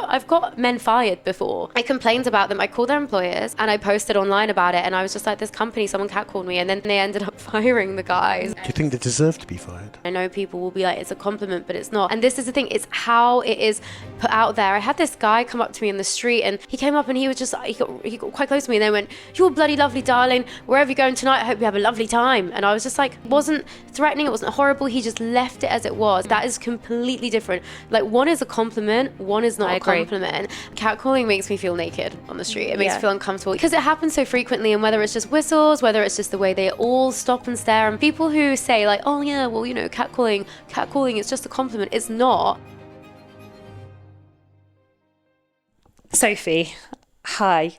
I've got men fired before. I complained about them. I called their employers and I posted online about it. And I was just like, this company, someone catcalled me. And then they ended up firing the guys. Do you think they deserve to be fired? I know people will be like, it's a compliment, but it's not. And this is the thing, it's how it is put out there. I had this guy come up to me in the street and he came up and he was just, he got quite close to me and then went, "You're bloody lovely, darling. Wherever you're going tonight, I hope you have a lovely time." And I was just like, it wasn't threatening, it wasn't horrible. He just left it as it was. That is completely different. Like, one is a compliment, one is not a compliment. Catcalling makes me feel naked on the street. It makes me feel uncomfortable because it happens so frequently, and whether it's just whistles, whether it's just the way they all stop and stare, and people who say like, oh yeah, well, you know, catcalling, it's just a compliment. It's not. Sophie, hi.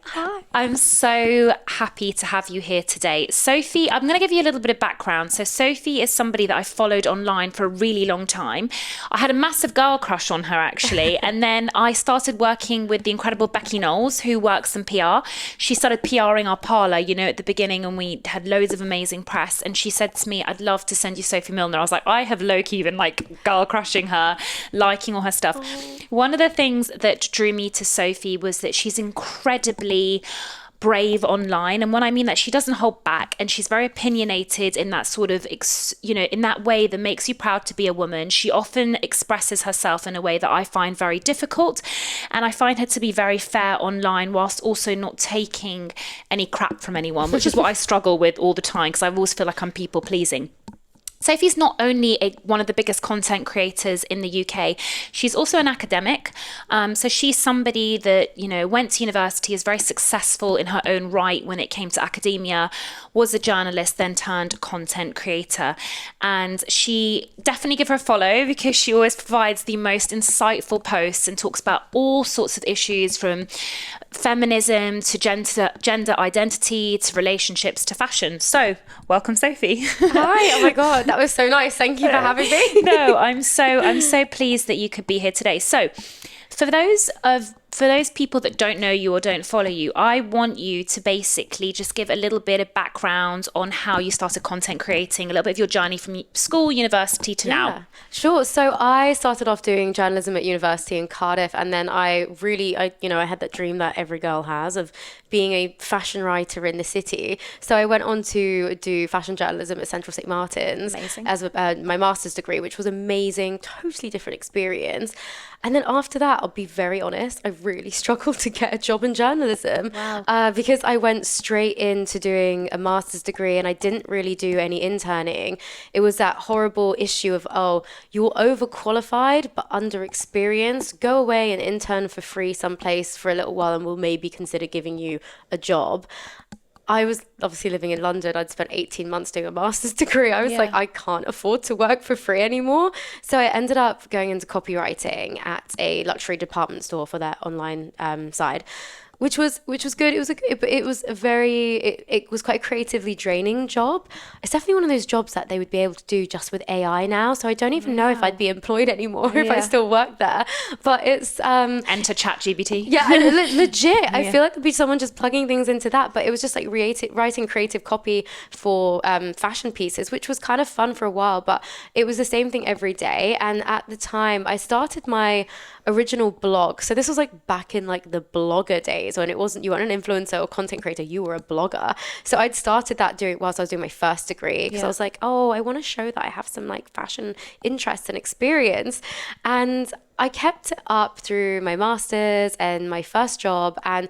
I'm so happy to have you here today. Sophie, I'm going to give you a little bit of background. So Sophie is somebody that I followed online for a really long time. I had a massive girl crush on her, actually. And then I started working with the incredible Becky Knowles, who works in PR. She started PRing our parlour, you know, at the beginning, and we had loads of amazing press. And she said to me, "I'd love to send you Sophie Milner." I was like, I have low-key been like girl crushing her, liking all her stuff. One of the things that drew me to Sophie was that she's incredibly brave online, and when I mean that, she doesn't hold back, and she's very opinionated in that sort of in that way that makes you proud to be a woman. She often expresses herself in a way that I find very difficult, and I find her to be very fair online whilst also not taking any crap from anyone, which is what I struggle with all the time because I always feel like I'm people pleasing. Sophie's not only one of the biggest content creators in the UK, she's also an academic. So she's somebody that, you know, went to university, is very successful in her own right when it came to academia, was a journalist, then turned content creator. And she definitely give her a follow because she always provides the most insightful posts and talks about all sorts of issues from feminism to gender identity to relationships to fashion. So welcome, Sophie. Hi. Oh my God, that was so nice. Thank you for having me. No, I'm so pleased that you could be here today. So for those people that don't know you or don't follow you, I want you to basically just give a little bit of background on how you started content creating, a little bit of your journey from school, university to now. Sure. So I started off doing journalism at university in Cardiff, and then I had that dream that every girl has of being a fashion writer in the city. So I went on to do fashion journalism at Central St Martin's as my master's degree, which was amazing, totally different experience. And then after that, I'll be very honest, I really struggled to get a job in journalism. Wow. Because I went straight into doing a master's degree and I didn't really do any interning. It was that horrible issue of, oh, you're overqualified but underexperienced. Go away and intern for free someplace for a little while and we'll maybe consider giving you a job. I was obviously living in London. I'd spent 18 months doing a master's degree. I was like, I can't afford to work for free anymore. So I ended up going into copywriting at a luxury department store for their online side. Which was good. It was quite a creatively draining job. It's definitely one of those jobs that they would be able to do just with AI now. So I don't even know if I'd be employed anymore if I still worked there. But it's enter ChatGPT. Yeah, legit. I feel like there'd be someone just plugging things into that. But it was just like writing creative copy for fashion pieces, which was kind of fun for a while. But it was the same thing every day. And at the time, I started my original blog. So this was like back in like the blogger days when it wasn't, you weren't an influencer or content creator, you were a blogger. So I'd started that whilst I was doing my first degree because I was like, oh, I want to show that I have some like fashion interest and experience. And I kept it up through my master's and my first job, and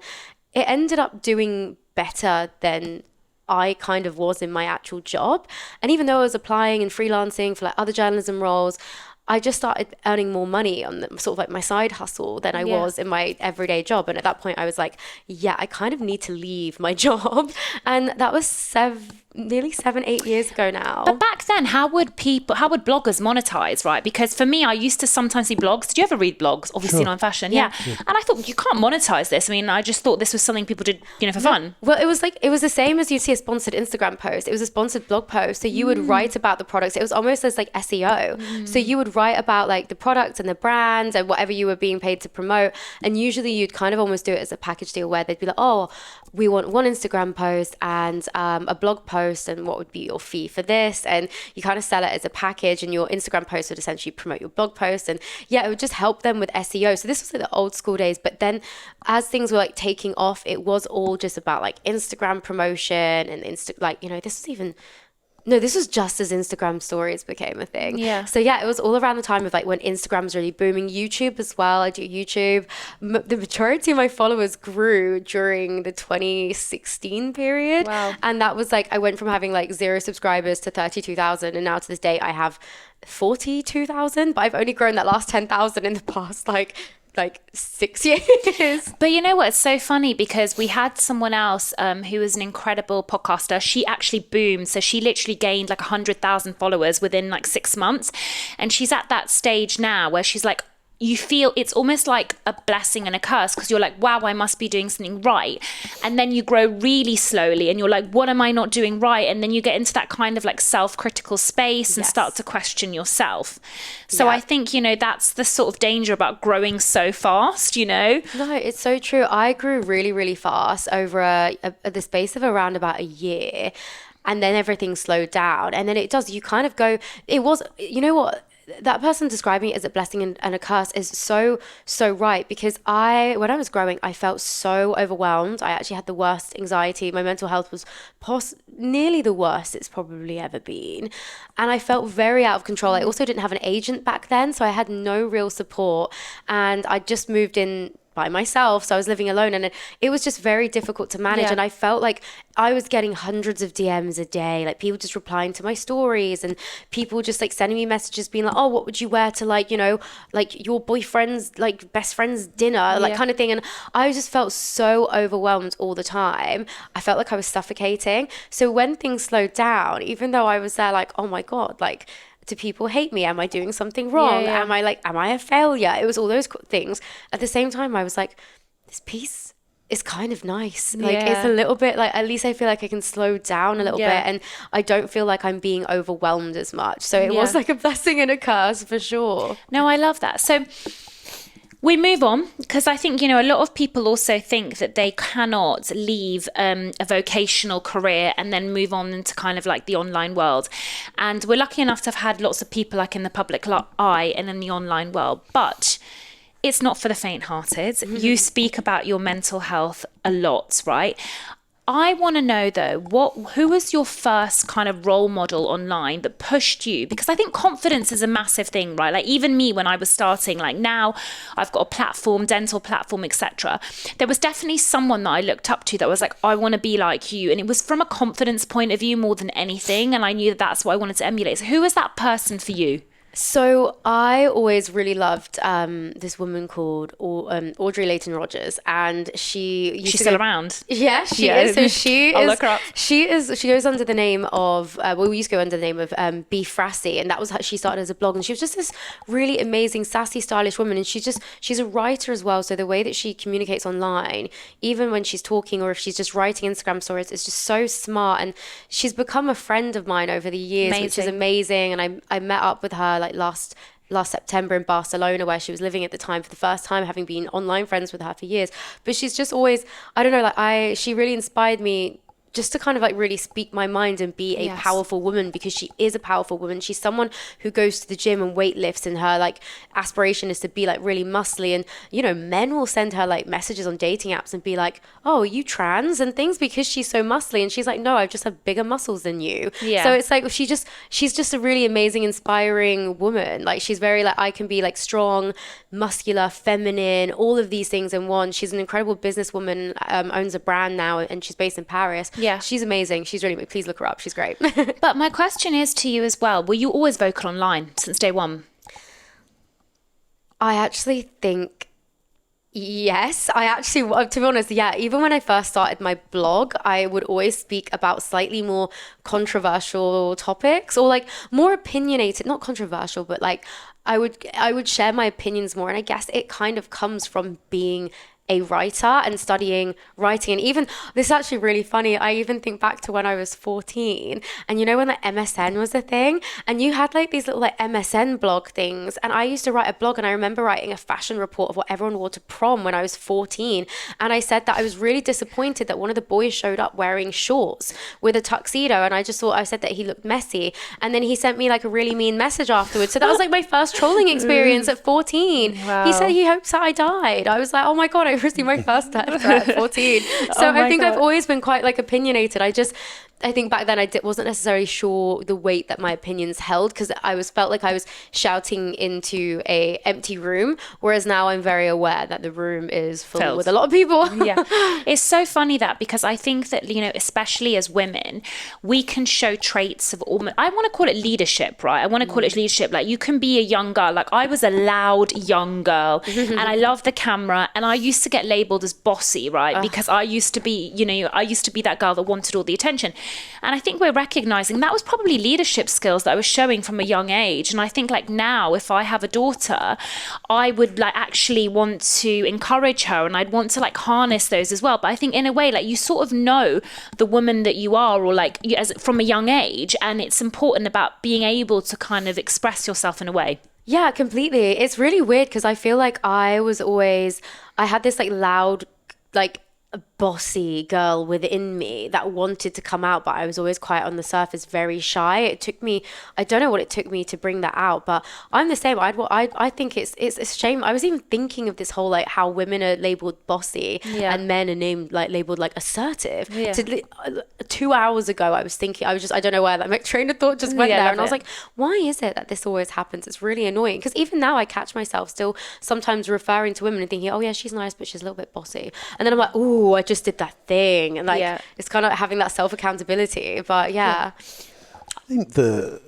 it ended up doing better than I kind of was in my actual job. And even though I was applying and freelancing for like other journalism roles, I just started earning more money on them, sort of like my side hustle than I was in my everyday job. And at that point I was like, I kind of need to leave my job. And that was nearly 7-8 years ago now. But back then, how would bloggers monetize, right? Because for me, I used to sometimes see blogs. Did you ever read blogs? Obviously not in fashion. Yeah. And I thought, you can't monetize this. I mean, I just thought this was something people did, for fun. Well, it was the same as you'd see a sponsored Instagram post. It was a sponsored blog post. So you would write about the products. It was almost as like SEO. So you would write about like the products and the brands and whatever you were being paid to promote. And usually you'd kind of almost do it as a package deal where they'd be like, oh, we want one Instagram post and a blog post, and what would be your fee for this? And you kind of sell it as a package, and your Instagram post would essentially promote your blog post. And yeah, it would just help them with SEO. So this was like the old school days. But then as things were like taking off, it was all just about like Instagram promotion and this was just as Instagram stories became a thing. Yeah. So yeah, it was all around the time of like when Instagram was really booming. YouTube as well. I do YouTube. The majority of my followers grew during the 2016 period. Wow. And that was like, I went from having like 0 subscribers to 32,000. And now to this day, I have 42,000. But I've only grown that last 10,000 in the past like 6 years. But you know what? It's so funny because we had someone else who was an incredible podcaster. She actually boomed. So she literally gained like 100,000 followers within like 6 months. And she's at that stage now where she's like, you feel it's almost like a blessing and a curse because you're like, wow, I must be doing something right. And then you grow really slowly and you're like, what am I not doing right? And then you get into that kind of like self-critical space and start to question yourself. So I think, that's the sort of danger about growing so fast, No, it's so true. I grew really, really fast over the space of around about a year. And then everything slowed down. And then you kind of go, you know what? That person describing it as a blessing and a curse is so right, because when I was growing, I felt so overwhelmed. I actually had the worst anxiety. My mental health was nearly the worst it's probably ever been. And I felt very out of control. I also didn't have an agent back then, so I had no real support. And I just moved in by myself, so I was living alone, and it was just very difficult to manage. And I felt like I was getting hundreds of DMs a day, like people just replying to my stories, and people just like sending me messages being like, oh, what would you wear to like your boyfriend's like best friend's dinner, like kind of thing. And I just felt so overwhelmed all the time. I felt like I was suffocating. So when things slowed down, even though I was there like, oh my God, like, do people hate me? Am I doing something wrong? Yeah. Am I a failure? It was all those things. At the same time, I was like, this piece is kind of nice. Like, it's a little bit like, at least I feel like I can slow down a little bit, and I don't feel like I'm being overwhelmed as much. So it was like a blessing and a curse for sure. No, I love that. So we move on because I think, a lot of people also think that they cannot leave a vocational career and then move on into kind of like the online world. And we're lucky enough to have had lots of people like in the public eye and in the online world. But it's not for the faint-hearted. Mm-hmm. You speak about your mental health a lot, right? I want to know though, who was your first kind of role model online that pushed you? Because I think confidence is a massive thing, right? Like even me when I was starting, like now I've got a platform, dental platform, etc. There was definitely someone that I looked up to that was like, I want to be like you. And it was from a confidence point of view more than anything. And I knew that that's what I wanted to emulate. So who was that person for you? So I always really loved this woman called Audrey Layton Rogers, and she's still around. Yeah, she is. So I'll look her up. She goes under the name of we used to go under the name of Be Frassy, and that was how she started as a blog. And she was just this really amazing, sassy, stylish woman, and she's a writer as well. So the way that she communicates online, even when she's talking or if she's just writing Instagram stories, is just so smart. And she's become a friend of mine over the years, which is amazing. And I met up with her like last September in Barcelona, where she was living at the time for the first time, having been online friends with her for years. But she's just always, I don't know, like she really inspired me just to kind of like really speak my mind and be a powerful woman, because she is a powerful woman. She's someone who goes to the gym and weight lifts, and her like aspiration is to be like really muscly. And men will send her like messages on dating apps and be like, oh, are you trans and things, because she's so muscly. And she's like, no, I just have bigger muscles than you. So it's like she's just a really amazing, inspiring woman. Like she's very like, I can be like strong, muscular, feminine, all of these things in one. She's an incredible businesswoman, owns a brand now, and she's based in Paris. Yeah. She's amazing. She's really, please look her up. She's great. But my question is to you as well. Were you always vocal online since day one? I actually think yes. To be honest, yeah. Even when I first started my blog, I would always speak about slightly more controversial topics, or like more opinionated, not controversial, but like I would share my opinions more. And I guess it kind of comes from being a writer and studying writing. And even, this is actually really funny, I even think back to when I was 14, and you know when like MSN was a thing, and you had like these little like MSN blog things, and I used to write a blog, and I remember writing a fashion report of what everyone wore to prom when I was 14, and I said that I was really disappointed that one of the boys showed up wearing shorts with a tuxedo, and I just thought, I said that he looked messy, and then he sent me like a really mean message afterwards. So that was like my first trolling experience at 14. Wow. He said he hopes that I died. I was like, oh my God, I received my first death threat at 14. So I think I've always been quite like opinionated. I think back then wasn't necessarily sure the weight that my opinions held, because felt like I was shouting into a empty room, whereas now I'm very aware that the room is filled with a lot of people. Yeah, it's so funny that, because I think that, you know, especially as women, we can show traits of almost, I want to call it leadership, right? I want to call it leadership. Like, you can be a young girl. Like, I was a loud young girl and I love the camera, and I used to get labeled as bossy, right? Because I used to be, you know, that girl that wanted all the attention. And I think we're recognizing that was probably leadership skills that I was showing from a young age. And I think like now, if I have a daughter, I would like actually want to encourage her, and I'd want to like harness those as well. But I think in a way, like, you sort of know the woman that you are, or like as from a young age, and it's important about being able to kind of express yourself in a way. Yeah, completely. It's really weird because I feel like I had this like loud, like bossy girl within me that wanted to come out, but I was always quite on the surface, very shy. It took me, I don't know what it took me to bring that out, but I'm the same. I think it's a shame. I was even thinking of this whole like how women are labeled bossy and men are labeled like assertive. 2 hours ago I was thinking, I don't know where that my train of thought just went there, and I was like, why is it that this always happens? It's really annoying, because even now I catch myself still sometimes referring to women and thinking, oh yeah, she's nice, but she's a little bit bossy, and then I'm like, ooh, I just did that thing, and like it's kind of having that self accountability. But I think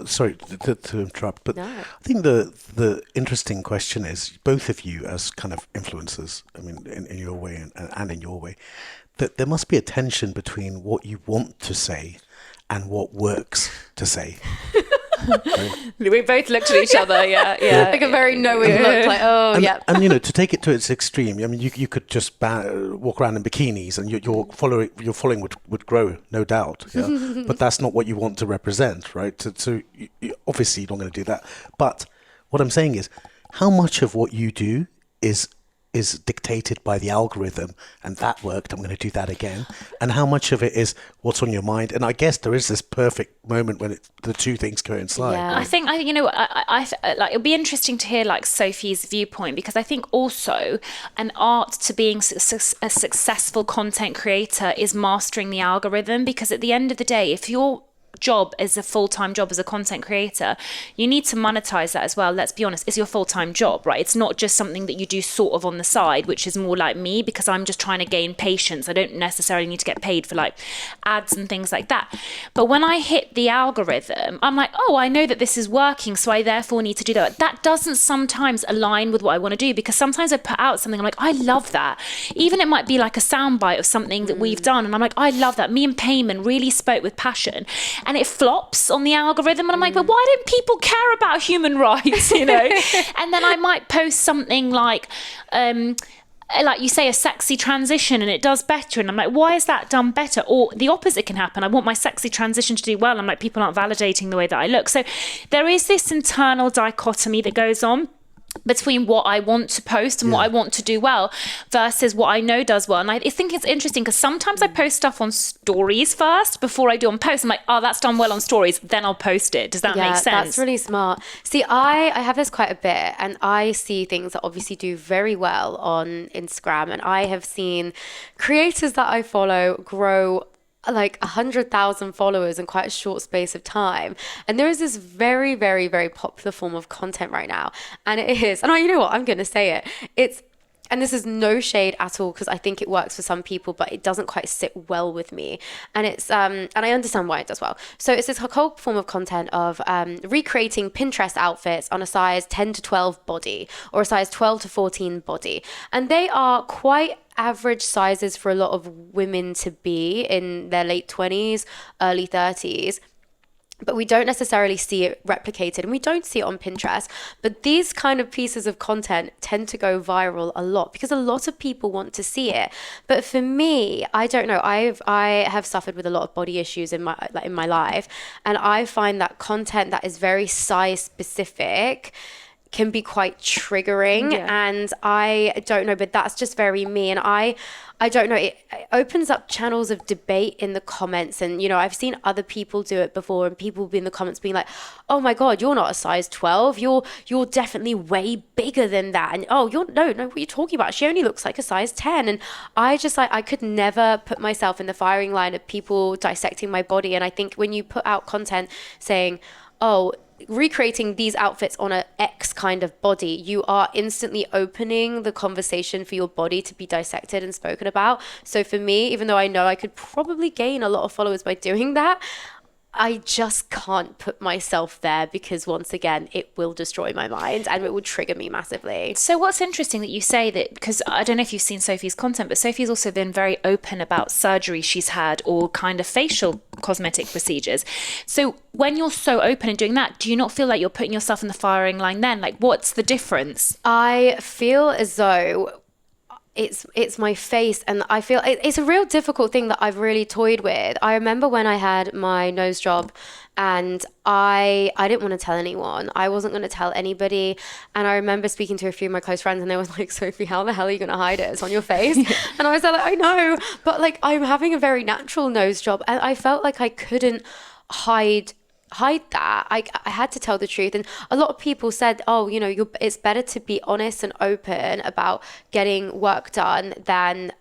sorry to interrupt, but I think the interesting question is, both of you as kind of influencers, I mean, in your way and in your way, that there must be a tension between what you want to say and what works to say. We both looked at each other, like a very knowing look, like, and you know, to take it to its extreme, I mean, you could just walk around in bikinis, and your following would grow, no doubt. Yeah? But that's not what you want to represent, right? So obviously, you're not going to do that. But what I'm saying is, how much of what you do is dictated by the algorithm, and that worked, I'm going to do that again, and how much of it is what's on your mind? And I guess there is this perfect moment when the two things coincide. Yeah. I think you know, I like, it'll be interesting to hear like Sophie's viewpoint, because I think also an art to being a successful content creator is mastering the algorithm, because at the end of the day, if you're job as a full-time job as a content creator, you need to monetize that as well. Let's be honest, it's your full-time job, right? It's not just something that you do sort of on the side, which is more like me, because I'm just trying to gain patience. I don't necessarily need to get paid for like ads and things like that. But when I hit the algorithm, I'm like, oh, I know that this is working, so I therefore need to do that. That doesn't sometimes align with what I want to do, because sometimes I put out something, I'm like, I love that. Even it might be like a soundbite of something that we've done, and I'm like, I love that. Me and Payman really spoke with passion. And it flops on the algorithm, and I'm like, but why don't people care about human rights, you know? And then I might post something like you say, a sexy transition, and it does better, and I'm like, why is that done better? Or the opposite can happen. I want my sexy transition to do well, I'm like, people aren't validating the way that I look. So there is this internal dichotomy that goes on between what I want to post and what I want to do well versus what I know does well. And I think it's interesting, because sometimes I post stuff on stories first before I do on posts. I'm like, oh, that's done well on stories, then I'll post it. Does that make sense? That's really smart. See, I have this quite a bit, and I see things that obviously do very well on Instagram, and I have seen creators that I follow grow like 100,000 followers in quite a short space of time. And there is this very, very, very popular form of content right now. And it is, and you know what, I'm going to say it. And this is no shade at all, because I think it works for some people, but it doesn't quite sit well with me. And it's, and I understand why it does well. So it's this whole form of content of recreating Pinterest outfits on a size 10 to 12 body, or a size 12 to 14 body. And they are quite average sizes for a lot of women to be in their late 20s, early 30s. but we don't necessarily see it replicated, and we don't see it on Pinterest. But these kind of pieces of content tend to go viral a lot because a lot of people want to see it. But for me, I don't know. I have suffered with a lot of body issues in my life, and I find that content that is very size specific can be quite triggering. And I don't know, but that's just very me. And I don't know, it opens up channels of debate in the comments. And, you know, I've seen other people do it before, and people be in the comments being like, oh my God, you're not a size 12. You're definitely way bigger than that. And oh, no, what are you talking about? She only looks like a size 10. And I just I could never put myself in the firing line of people dissecting my body. And I think when you put out content saying, oh, recreating these outfits on a X kind of body, you are instantly opening the conversation for your body to be dissected and spoken about. So for me, even though I know I could probably gain a lot of followers by doing that, I just can't put myself there because once again, it will destroy my mind and it will trigger me massively. So what's interesting that you say that, because I don't know if you've seen Sophie's content, but Sophie's also been very open about surgery she's had or kind of facial cosmetic procedures. So when you're so open and doing that, do you not feel like you're putting yourself in the firing line then? Like, what's the difference? I feel as though it's my face, and I feel it's a real difficult thing that I've really toyed with. I remember when I had my nose job, and I didn't want to tell anyone. I wasn't going to tell anybody. And I remember speaking to a few of my close friends, and they were like, Sophie, how the hell are you going to hide it? It's on your face. And I was like, I know, but like I'm having a very natural nose job, and I felt like I couldn't hide that. I had to tell the truth. And a lot of people said, oh, you know, it's better to be honest and open about getting work done than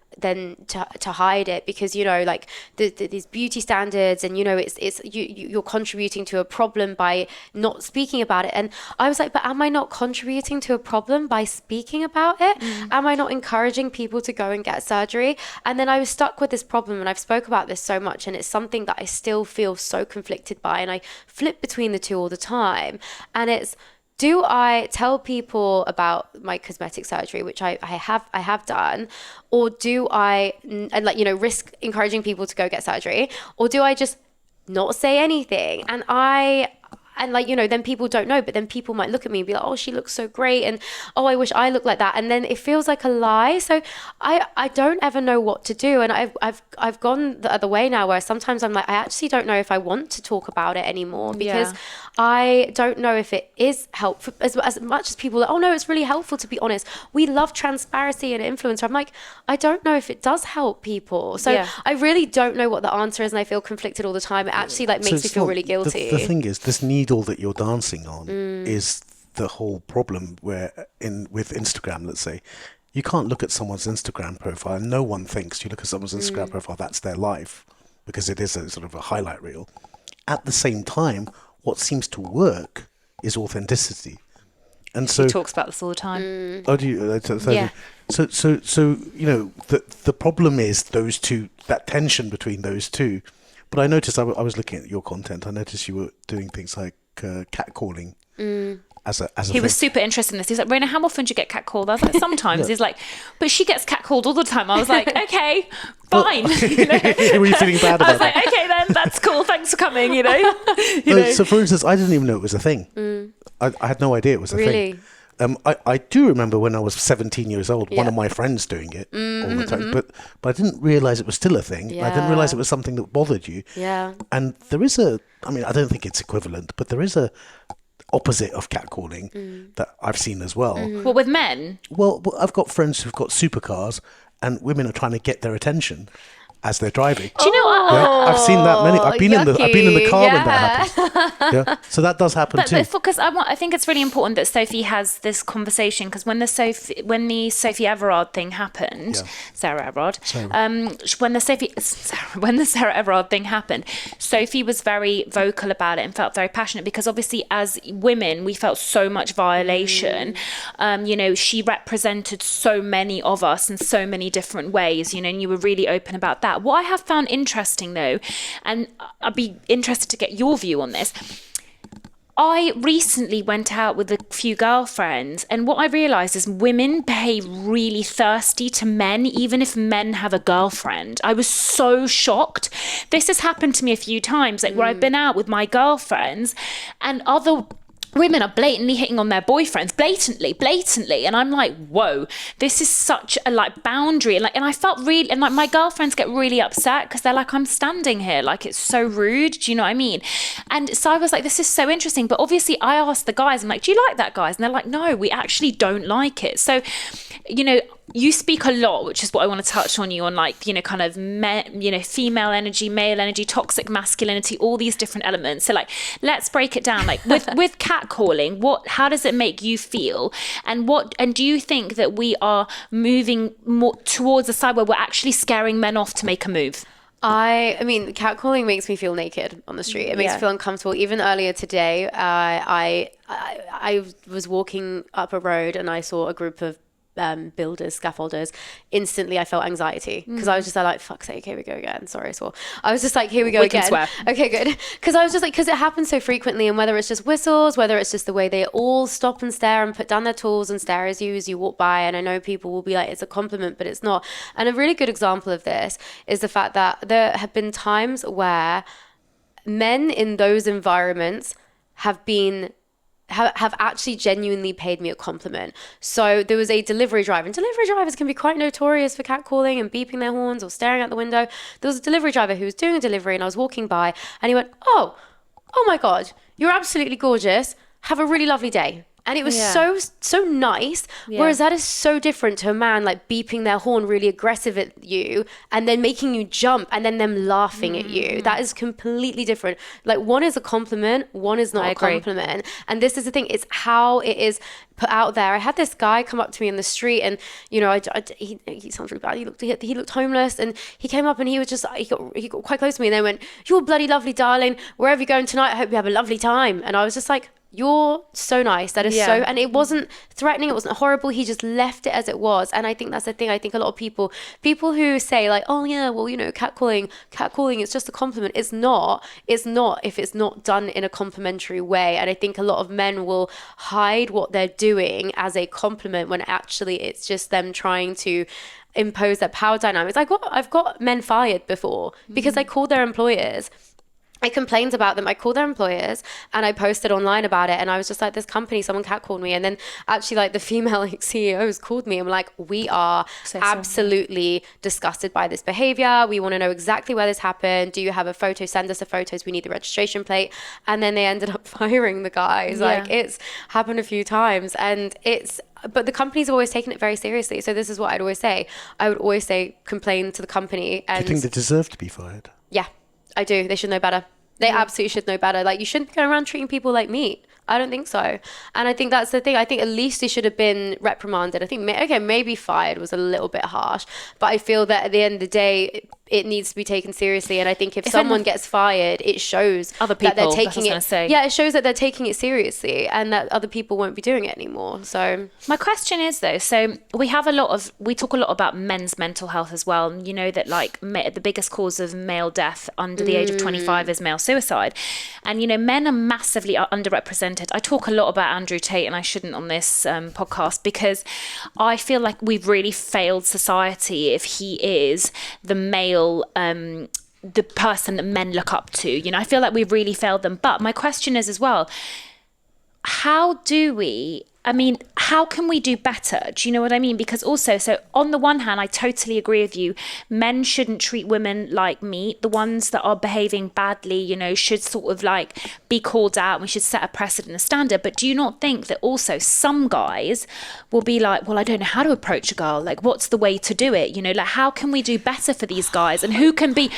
to hide it, because, you know, like these beauty standards, and, you know, you're contributing to a problem by not speaking about it. And I was like, but am I not contributing to a problem by speaking about it? Am I not encouraging people to go and get surgery? And then I was stuck with this problem, and I've spoke about this so much, and it's something that I still feel so conflicted by, and I flip between the two all the time. And it's, do I tell people about my cosmetic surgery, which I have done, or do I, and like, you know, risk encouraging people to go get surgery, or do I just not say anything? And like, you know, then people don't know, but then people might look at me and be like, oh, she looks so great, and oh, I wish I looked like that, and then it feels like a lie. So I don't ever know what to do, and I've gone the other way now, where sometimes I'm like, I actually don't know if I want to talk about it anymore, because I don't know if it is helpful as much as people are like, oh no, it's really helpful to be honest. We love transparency and influencer. I'm like, I don't know if it does help people. So I really don't know what the answer is, and I feel conflicted all the time. It actually like makes me feel really guilty. The thing is, this needle that you're dancing on is the whole problem, where with Instagram, let's say, you can't look at someone's Instagram profile and no one thinks, you look at someone's Instagram profile, that's their life, because it is a sort of a highlight reel. At the same time, what seems to work is authenticity. And so he talks about this all the time. Oh, do you? So you know, the problem is those two, that tension between those two. But I noticed, I was looking at your content, I noticed you were doing things like catcalling as a He thing. was super interested in this. He's like, Rhona, how often do you get catcalled? I was like, sometimes. He's like, but she gets catcalled all the time. I was like, okay, fine. You know? Were you feeling bad about I was like, okay then, that's cool. Thanks for coming, you know. So for instance, I didn't even know it was a thing. I had no idea it was a thing. I do remember when I was 17 years old, one of my friends doing it all the time, but I didn't realise it was still a thing. I didn't realise it was something that bothered you. And there is I mean, I don't think it's equivalent, but there is a opposite of catcalling that I've seen as well. Well, with men? Well, I've got friends who've got supercars, and women are trying to get their attention as they're driving. Do you know what? I've seen that many. I've been in the car when that happens. So that does happen too. Because I think it's really important that Sophie has this conversation, because when the Sophie Everard thing happened, Sarah Everard, when the Sarah Everard thing happened, Sophie was very vocal about it and felt very passionate, because obviously as women we felt so much violation. You know, she represented so many of us in so many different ways, you know, and you were really open about that. What I have found interesting though, and I'd be interested to get your view on this, I recently went out with a few girlfriends, and what I realised is women behave really thirsty to men, even if men have a girlfriend. I was so shocked. This has happened to me a few times, like where I've been out with my girlfriends and other women are blatantly hitting on their boyfriends, blatantly, and I'm like, whoa, this is such a like boundary, and I felt really, and like my girlfriends get really upset because they're like, I'm standing here, like it's so rude, do you know what I mean? And so I was like, this is so interesting. But obviously I asked the guys, I'm like, do you like that, guys? And they're like, no, we actually don't like it. So, you know, you speak a lot, which is what I want to touch on you on, like, you know, kind of, female energy, male energy, toxic masculinity, all these different elements. So like, let's break it down. Like with catcalling, how does it make you feel? And do you think that we are moving more towards a side where we're actually scaring men off to make a move? I mean, catcalling makes me feel naked on the street. It makes me feel uncomfortable. Even earlier today, I was walking up a road and I saw a group of builders, scaffolders. Instantly I felt anxiety because I was just like, fuck's sake, here we go again. Sorry, I swore. I was just like, here we go again. Swear. Okay, good. Because I was just like, because it happens so frequently, and whether it's just whistles, whether it's just the way they all stop and stare and put down their tools and stare as you walk by, and I know people will be like, it's a compliment, but it's not. And a really good example of this is the fact that there have been times where men in those environments have actually genuinely paid me a compliment. So there was a delivery driver, and delivery drivers can be quite notorious for catcalling and beeping their horns or staring out the window. There was a delivery driver who was doing a delivery, and I was walking by, and he went, oh my God, you're absolutely gorgeous. Have a really lovely day. And it was so nice. Yeah. Whereas that is so different to a man like beeping their horn really aggressive at you and then making you jump and then them laughing at you. That is completely different. Like one is a compliment, one is not a compliment. And this is the thing, it's how it is put out there. I had this guy come up to me in the street, and you know, he sounds really bad. He looked homeless, and he came up and he was just he got quite close to me, and they went, "You're bloody lovely, darling. Wherever you're going tonight, I hope you have a lovely time." And I was just like, you're so nice. That is so, and it wasn't threatening, it wasn't horrible. He just left it as it was. And I think that's the thing. I think a lot of people who say like, oh yeah, well, you know, catcalling, it's just a compliment. It's not if it's not done in a complimentary way. And I think a lot of men will hide what they're doing as a compliment when actually it's just them trying to impose their power dynamics. I've got men fired before because I called their employers. I complained about them. I called their employers and I posted online about it. And I was just like, this company, someone catcalled me. And then actually like the female CEOs called me and were like, we are absolutely disgusted by this behavior. We want to know exactly where this happened. Do you have a photo? Send us the photos. We need the registration plate. And then they ended up firing the guys. Yeah. Like it's happened a few times, and but the companies have always taken it very seriously. So this is what I'd always say. I would always say, complain to the company. And do you think they deserve to be fired? Yeah. I do. They should know better. They absolutely should know better. Like, you shouldn't go around treating people like meat. I don't think so. And I think that's the thing. I think at least they should have been reprimanded. I think, maybe fired was a little bit harsh. But I feel that at the end of the day, it needs to be taken seriously. And I think if someone gets fired, it shows other people, that they're taking it. Yeah, it shows that they're taking it seriously and that other people won't be doing it anymore. So my question is though, so we talk a lot about men's mental health as well. And you know that like the biggest cause of male death under the age of 25 is male suicide. And you know, men are massively underrepresented. I talk a lot about Andrew Tate, and I shouldn't on this podcast, because I feel like we've really failed society if he is the male the person that men look up to. You know, I feel like we've really failed them. But my question is as well, how can we do better? Do you know what I mean? Because also, so on the one hand, I totally agree with you. Men shouldn't treat women like meat. The ones that are behaving badly, you know, should sort of like be called out. We should set a precedent, a standard. But do you not think that also some guys will be like, well, I don't know how to approach a girl. Like, what's the way to do it? You know, like, how can we do better for these guys? And who can be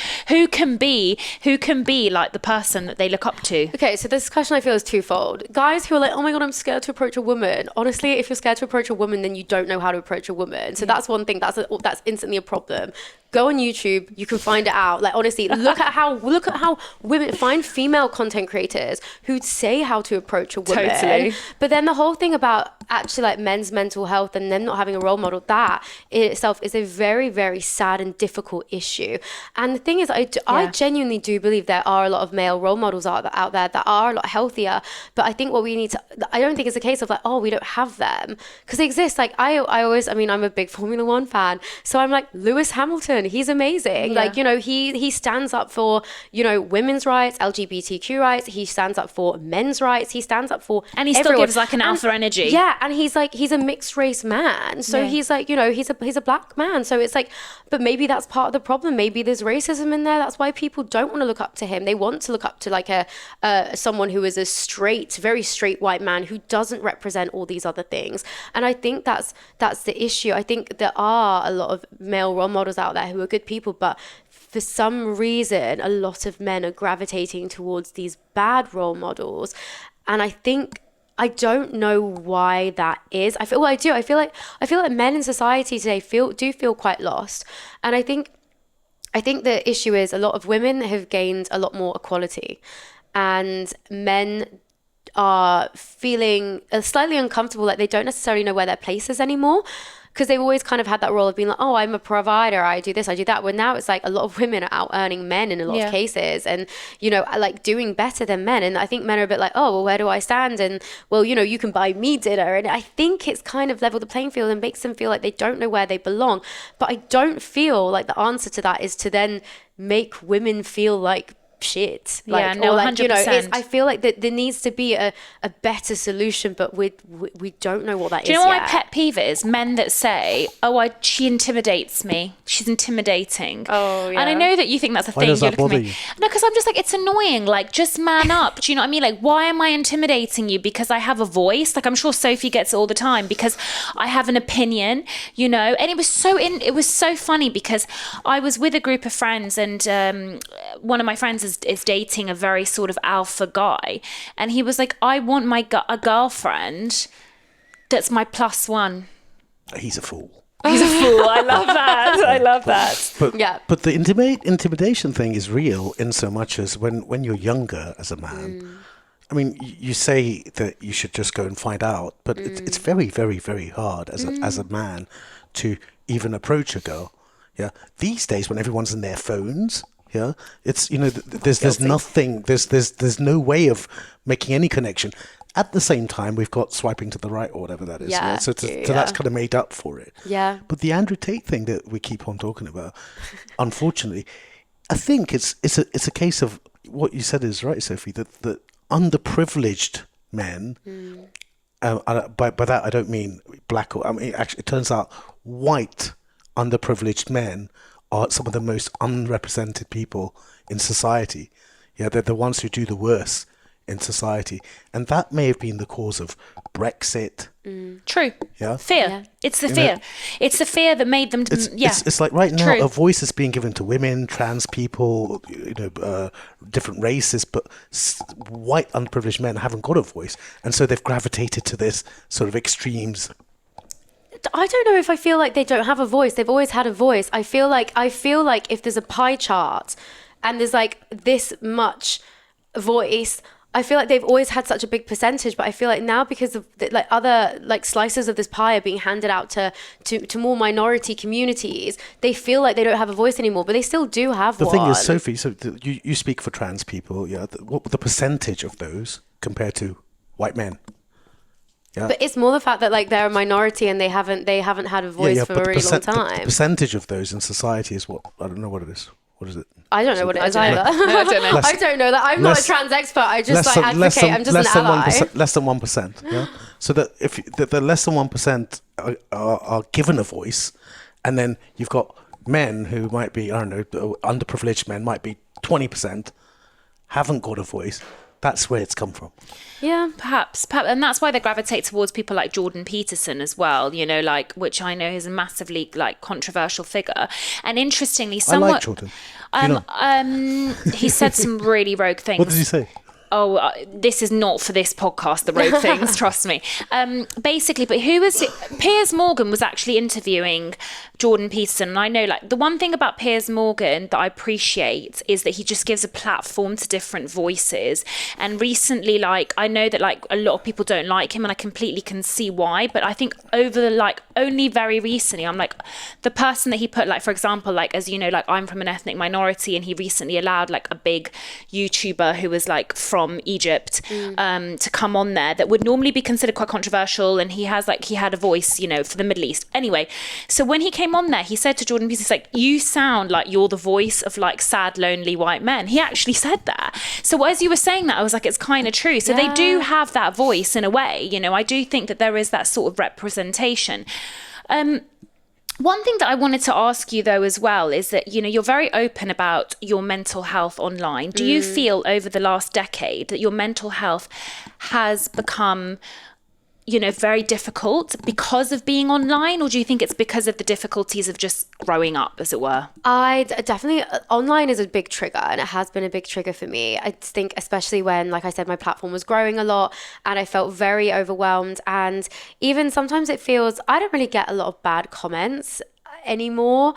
like the person that they look up to? Okay, so this question I feel is twofold. Guys who are like, oh my God, I'm scared to approach a woman. Honestly, if you're scared to approach a woman, then you don't know how to approach a woman. So that's one thing. That's instantly a problem. Go on YouTube, you can find it out. Like, honestly, look at how women find female content creators who say how to approach a woman. Totally. But then the whole thing about actually like men's mental health and them not having a role model, that in itself is a very, very sad and difficult issue. And the thing is, I genuinely do believe there are a lot of male role models out there that are a lot healthier. But I think what we need to, I don't think it's a case of like, oh, we don't have them, because they exist. Like I mean, I'm a big Formula One fan, so I'm like, Lewis Hamilton, he's amazing. Like, you know, he stands up for, you know, women's rights, LGBTQ rights. He stands up for men's rights. He stands up for and he still gives like an alpha energy. Yeah, and he's a mixed race man. So he's like, you know, he's a black man. So it's like, but maybe that's part of the problem. Maybe there's racism in there. That's why people don't want to look up to him. They want to look up to like someone who is a straight, very straight white man who doesn't represent all these other things. And I think that's the issue. I think there are a lot of male role models out there who are good people, but for some reason, a lot of men are gravitating towards these bad role models. And I don't know why that is. I feel like men in society today do feel quite lost. And I think the issue is a lot of women have gained a lot more equality, and men are feeling slightly uncomfortable, like they don't necessarily know where their place is anymore, because they've always kind of had that role of being like, oh, I'm a provider, I do this, I do that. Well, now it's like a lot of women are out earning men in a lot of cases, and, you know, like doing better than men. And I think men are a bit like, oh, well, where do I stand? And, well, you know, you can buy me dinner. And I think it's kind of leveled the playing field and makes them feel like they don't know where they belong. But I don't feel like the answer to that is to then make women feel like shit. Like, no, or like, 100%. you know, I feel like that there needs to be a better solution, but we don't know what that is. Do you know what yet. my pet peeve is? Men that say, oh, she intimidates me. She's intimidating. Oh, yeah. And I know that you think that's a thing. Does that bother you? No, because I'm just like, it's annoying. Like, just man up. Do you know what I mean? Like, why am I intimidating you? Because I have a voice? Like, I'm sure Sophie gets it all the time because I have an opinion, you know? And it was so funny because I was with a group of friends, and one of my friends is dating a very sort of alpha guy, and he was like, I want a girlfriend that's my +1. He's a fool. He's a fool. I love that. I love that. But the intimidation thing is real in so much as when you're younger as a man, I mean, you say that you should just go and find out, but it's very, very, very hard as a man to even approach a girl. Yeah, these days when everyone's in their phones. Yeah, it's, you know, there's nothing, there's no way of making any connection. At the same time, we've got swiping to the right or whatever that is. Yeah. So that's kind of made up for it. Yeah. But the Andrew Tate thing that we keep on talking about, unfortunately, I think it's a case of what you said is right, Sophie, that underprivileged men, by that I don't mean black, I mean, actually, it turns out white underprivileged men are some of the most unrepresented people in society. Yeah, they're the ones who do the worst in society. And that may have been the cause of Brexit. True. Yeah. Fear. Yeah. It's the fear. It's the fear that made them... It's like right now, True. a voice is being given to women, trans people, you know, different races, but white unprivileged men haven't got a voice. And so they've gravitated to this sort of extremes. I don't know if I feel like they don't have a voice. They've always had a voice. I feel like if there's a pie chart and there's like this much voice, I feel like they've always had such a big percentage. But I feel like now, because of like other like slices of this pie are being handed out to more minority communities, they feel like they don't have a voice anymore. But they still do have one. The thing is, Sophie, so you speak for trans people. Yeah, what the percentage of those compared to white men? Yeah. But it's more the fact that like they're a minority and they haven't had a voice for a really long time. The percentage of those in society is what? I don't know what it is. What is it? I don't know what it is either. I don't know. I don't know that. I'm not a trans expert. I just advocate. I'm just an ally. Less than 1%. Yeah. So that if the less than 1% are given a voice, and then you've got men who might be, I don't know, underprivileged men might be 20%, haven't got a voice. That's where it's come from. Yeah, perhaps, and that's why they gravitate towards people like Jordan Peterson as well. You know, like, which I know is a massively like controversial figure. And interestingly, somewhat, I like Jordan. he said some really rogue things. What did he say? this is not for this podcast, the road things, trust me. Basically, but Piers Morgan was actually interviewing Jordan Peterson. And I know, like, the one thing about Piers Morgan that I appreciate is that he just gives a platform to different voices. And recently, like, I know that, like, a lot of people don't like him, and I completely can see why. But I think only very recently, I'm like, the person that he put, like, for example, like, as you know, like, I'm from an ethnic minority, and he recently allowed, like, a big YouTuber who was, like, from Egypt to come on there that would normally be considered quite controversial. And he had a voice, you know, for the Middle East. Anyway, so when he came on there, he said to Jordan Peterson, he's like, you sound like you're the voice of, like, sad, lonely white men. He actually said that. So as you were saying that, I was like, it's kind of true. So they do have that voice in a way, you know. I do think that there is that sort of representation. One thing that I wanted to ask you, though, as well, is that, you know, you're very open about your mental health online. Do you feel over the last decade that your mental health has become, you know, very difficult because of being online? Or do you think it's because of the difficulties of just growing up, as it were? Definitely, online is a big trigger, and it has been a big trigger for me. I think especially when, like I said, my platform was growing a lot and I felt very overwhelmed. And even sometimes it feels, I don't really get a lot of bad comments anymore.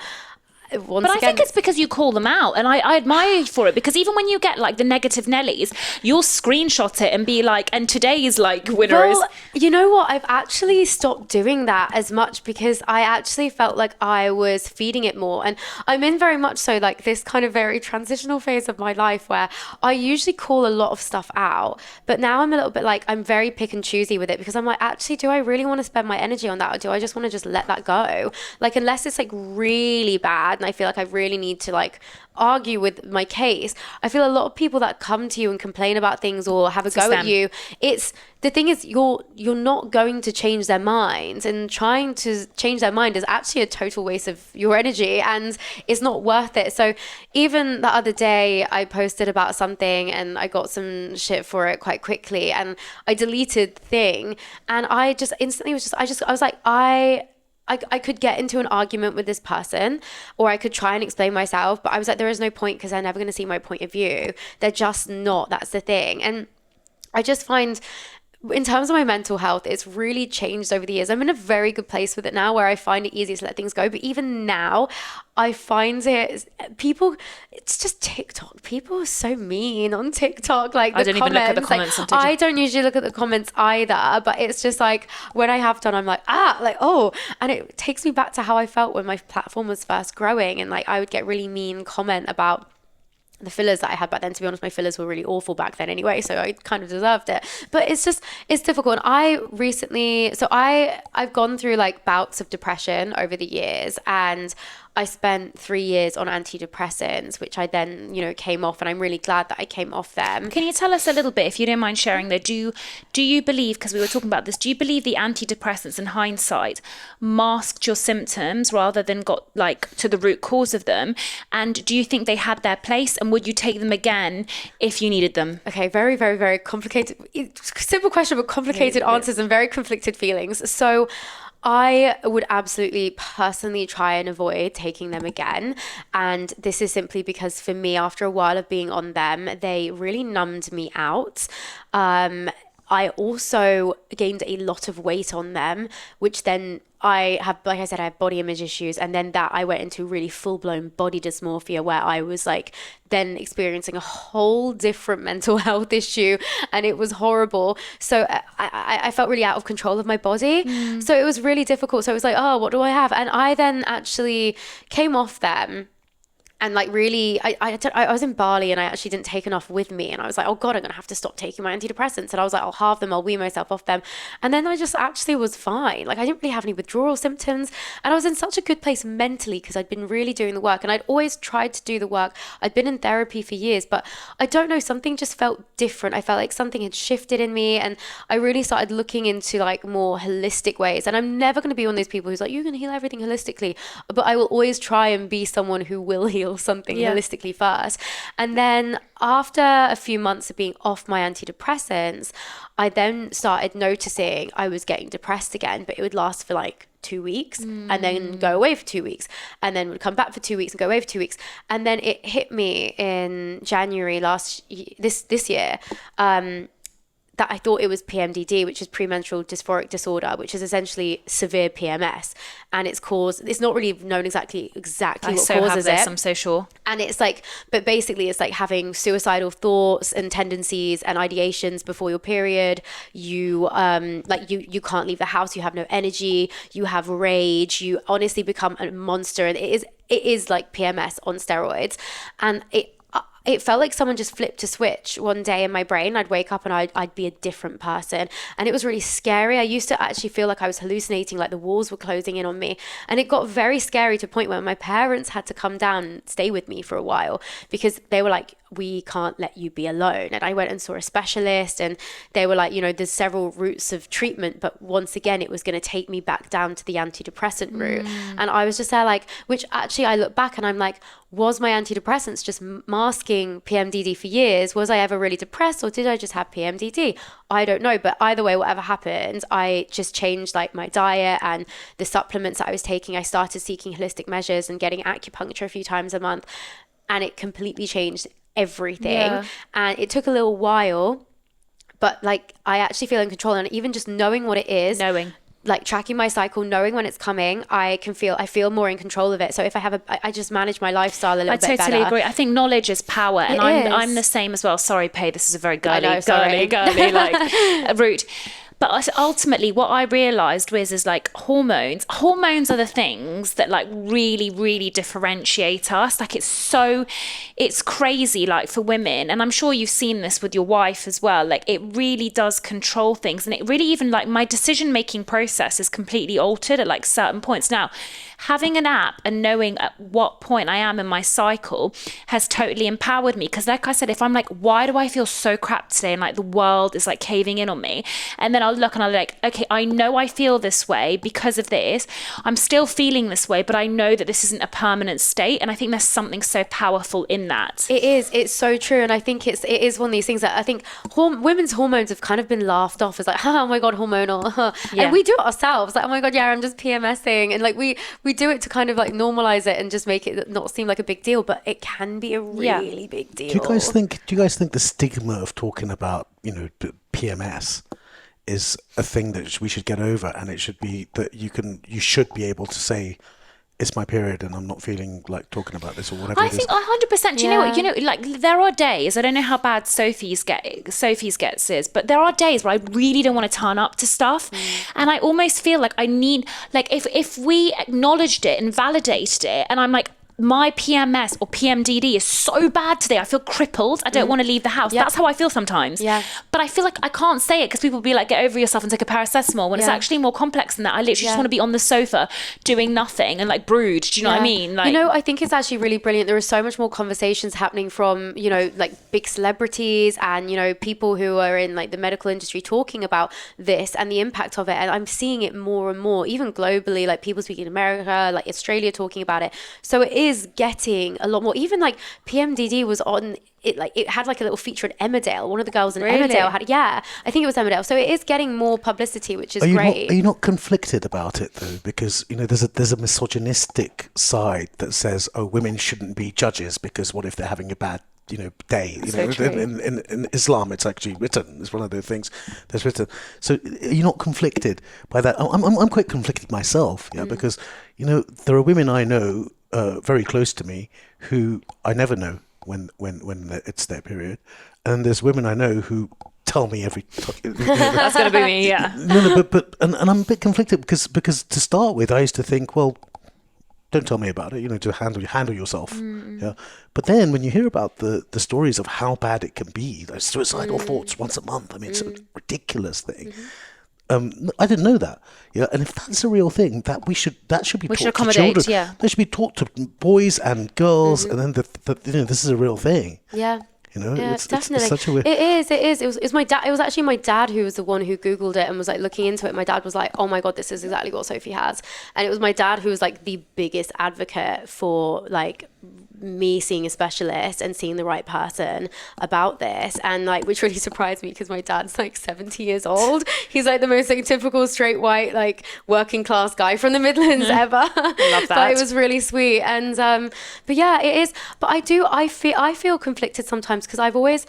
But I think it's because you call them out, and I admire you for it, because even when you get, like, the negative Nellies, you'll screenshot it and be like, and today's, like, winner is... You know what? I've actually stopped doing that as much because I actually felt like I was feeding it more. And I'm in very much so, like, this kind of very transitional phase of my life where I usually call a lot of stuff out, but now I'm a little bit like, I'm very pick and choosy with it, because I'm like, actually, do I really want to spend my energy on that, or do I just want to just let that go? Like, unless it's, like, really bad and I feel like I really need to, like, argue with my case, I feel a lot of people that come to you and complain about things or have a go at you, it's the thing is you're not going to change their minds, and trying to change their mind is actually a total waste of your energy, and it's not worth it. So even the other day I posted about something and I got some shit for it quite quickly, and I deleted the thing, and I just instantly I was like, I could get into an argument with this person, or I could try and explain myself, but I was like, there is no point, because they're never going to see my point of view. They're just not. That's the thing. And I just find, in terms of my mental health, it's really changed over the years. I'm in a very good place with it now, where I find it easy to let things go. But even now, I find it's just TikTok. People are so mean on TikTok. Like, I don't even look at the comments. Like, I don't usually look at the comments either, but it's just like, when I have done, I'm like, and it takes me back to how I felt when my platform was first growing, and, like, I would get really mean comment about the fillers that I had back then. To be honest, my fillers were really awful back then anyway, so I kind of deserved it. But it's difficult. And I've gone through, like, bouts of depression over the years, and I spent 3 years on antidepressants, which I then, you know, came off, and I'm really glad that I came off them. Can you tell us a little bit, if you don't mind sharing, though, do you believe, because we were talking about this, do you believe the antidepressants in hindsight masked your symptoms rather than got, like, to the root cause of them? And do you think they had their place, and would you take them again if you needed them? Okay, very, very, very complicated, simple question, but complicated answers and very conflicted feelings. So I would absolutely personally try and avoid taking them again. And this is simply because, for me, after a while of being on them, they really numbed me out. I also gained a lot of weight on them, which then I have body image issues. And then that I went into really full-blown body dysmorphia, where I was, like, then experiencing a whole different mental health issue, and it was horrible. So I felt really out of control of my body. So it was really difficult. So it was like, oh, what do I have? And I then actually came off them. And, like, really, I was in Bali, and I actually didn't take enough with me. And I was like, oh, God, I'm going to have to stop taking my antidepressants. And I was like, I'll halve them. I'll wean myself off them. And then I just actually was fine. Like, I didn't really have any withdrawal symptoms. And I was in such a good place mentally, because I'd been really doing the work. And I'd always tried to do the work. I'd been in therapy for years. But I don't know, something just felt different. I felt like something had shifted in me. And I really started looking into, like, more holistic ways. And I'm never going to be one of those people who's like, you're going to heal everything holistically. But I will always try and be someone who will heal heal something holistically first. And then after a few months of being off my antidepressants, I then started noticing I was getting depressed again, but it would last for like 2 weeks and then go away for 2 weeks and then would come back for 2 weeks and go away for 2 weeks. And then it hit me in January this year, that I thought it was PMDD, which is premenstrual dysphoric disorder, which is essentially severe PMS. And it's not really known exactly what causes it. I'm so sure. And it's like, but basically it's like having suicidal thoughts and tendencies and ideations before your period. You you can't leave the house. You have no energy. You have rage. You honestly become a monster. And it is like PMS on steroids. And it felt like someone just flipped a switch one day in my brain. I'd wake up and I'd be a different person. And it was really scary. I used to actually feel like I was hallucinating, like the walls were closing in on me. And it got very scary to a point where my parents had to come down and stay with me for a while because they were like, we can't let you be alone. And I went and saw a specialist and they were like, there's several routes of treatment, but once again, it was going to take me back down to the antidepressant route. And I was just there like, which actually I look back and I'm like, was my antidepressants just masking PMDD for years? Was I ever really depressed or did I just have PMDD? I don't know. But either way, whatever happened, I just changed like my diet and the supplements that I was taking. I started seeking holistic measures and getting acupuncture a few times a month. And it completely changed everything. Yeah. And it took a little while, but like I actually feel in control. And even just knowing what it is, like tracking my cycle, knowing when it's coming, I feel more in control of it. So if I just manage my lifestyle a little bit better. I totally agree. I think knowledge is power. And I'm the same as well. Sorry, Pay, this is a very girly like route. But ultimately, what I realised is like hormones are the things that like really, really differentiate us. Like it's crazy, like for women. And I'm sure you've seen this with your wife as well. Like it really does control things. And it really even like my decision-making process is completely altered at like certain points. Now, having an app and knowing at what point I am in my cycle has totally empowered me. Because like I said, if I'm like, why do I feel so crap today? And like the world is like caving in on me. And then I'll look and I'll be like, okay, I know I feel this way because of this. I'm still feeling this way, but I know that this isn't a permanent state. And I think there's something so powerful in that. It is. It's so true. And I think it is one of these things that I think women's hormones have kind of been laughed off as like, oh my God, hormonal. Yeah. And we do it ourselves. Like, oh my God, yeah, I'm just PMSing. And like we do it to kind of like normalize it and just make it not seem like a big deal, but it can be a really big deal. Do you guys think the stigma of talking about, PMS is a thing that we should get over, and it should be that you should be able to say, it's my period and I'm not feeling like talking about this or whatever I think 100%. You know what? Like there are days, I don't know how bad Sophie's gets is, but there are days where I really don't want to turn up to stuff. And I almost feel like I need, like if we acknowledged it and validated it, and I'm like, my PMS or PMDD is so bad today. I feel crippled. I don't want to leave the house. That's how I feel sometimes. Yeah. But I feel like I can't say it because people will be like, get over yourself and take a paracetamol, when it's actually more complex than that. I literally just want to be on the sofa doing nothing and like brood. Do you know what I mean? Like, I think it's actually really brilliant. There are so much more conversations happening from, like big celebrities and, people who are in like the medical industry talking about this and the impact of it. And I'm seeing it more and more, even globally, like people speaking in America, like Australia talking about it. So it is getting a lot more. Even like PMDD was on it, like it had like a little feature in Emmerdale. One of the girls in Emmerdale had, I think it was Emmerdale. So it is getting more publicity, which is great. Are you not conflicted about it though? Because there's a misogynistic side that says, oh, women shouldn't be judges because what if they're having a bad day? In Islam, it's actually written. It's one of the things that's written. So you're not conflicted by that. I'm quite conflicted myself, because there are women I know very close to me who I never know when it's their period, and there's women I know who tell me every that's gonna be me. But I'm a bit conflicted because to start with I used to think, well, don't tell me about it, to handle yourself. But then when you hear about the stories of how bad it can be, like suicidal thoughts once a month, I mean, it's a ridiculous thing. I didn't know that. And if that's a real thing, that should be taught to children. Yeah. That should be taught to boys and girls, and then this is a real thing. Yeah. It's definitely. It's such a weird... It is. It was my dad. It was actually my dad who was the one who Googled it and was like looking into it. My dad was like, "Oh my God, this is exactly what Sophie has." And it was my dad who was like the biggest advocate for like me seeing a specialist and seeing the right person about this, and like, which really surprised me because my dad's like 70 years old. He's like the most like typical straight white like working class guy from the Midlands ever. Love that. But it was really sweet. And but yeah, it is. But I feel conflicted sometimes because I've always,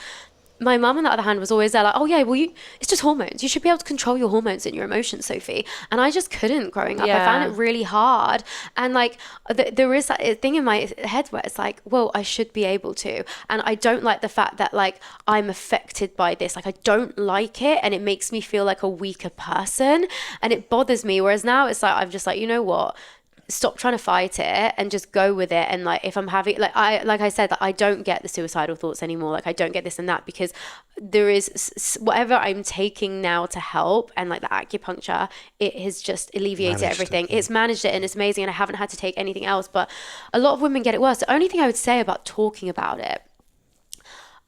my mum on the other hand was always there like, oh yeah, well it's just hormones, you should be able to control your hormones and your emotions, Sophie. And I just couldn't growing up. I found it really hard. And like there is that thing in my head where it's like, well, I should be able to. And I don't like the fact that like I'm affected by this. Like I don't like it, and it makes me feel like a weaker person, and it bothers me. Whereas now it's like, I'm just like, you know what, stop trying to fight it and just go with it. And like, if I'm having, like I said, that I don't get the suicidal thoughts anymore. Like I don't get this and that, because there is whatever I'm taking now to help, and like the acupuncture, it has just alleviated everything. It's managed it, and it's amazing, and I haven't had to take anything else. But a lot of women get it worse. The only thing I would say about talking about it,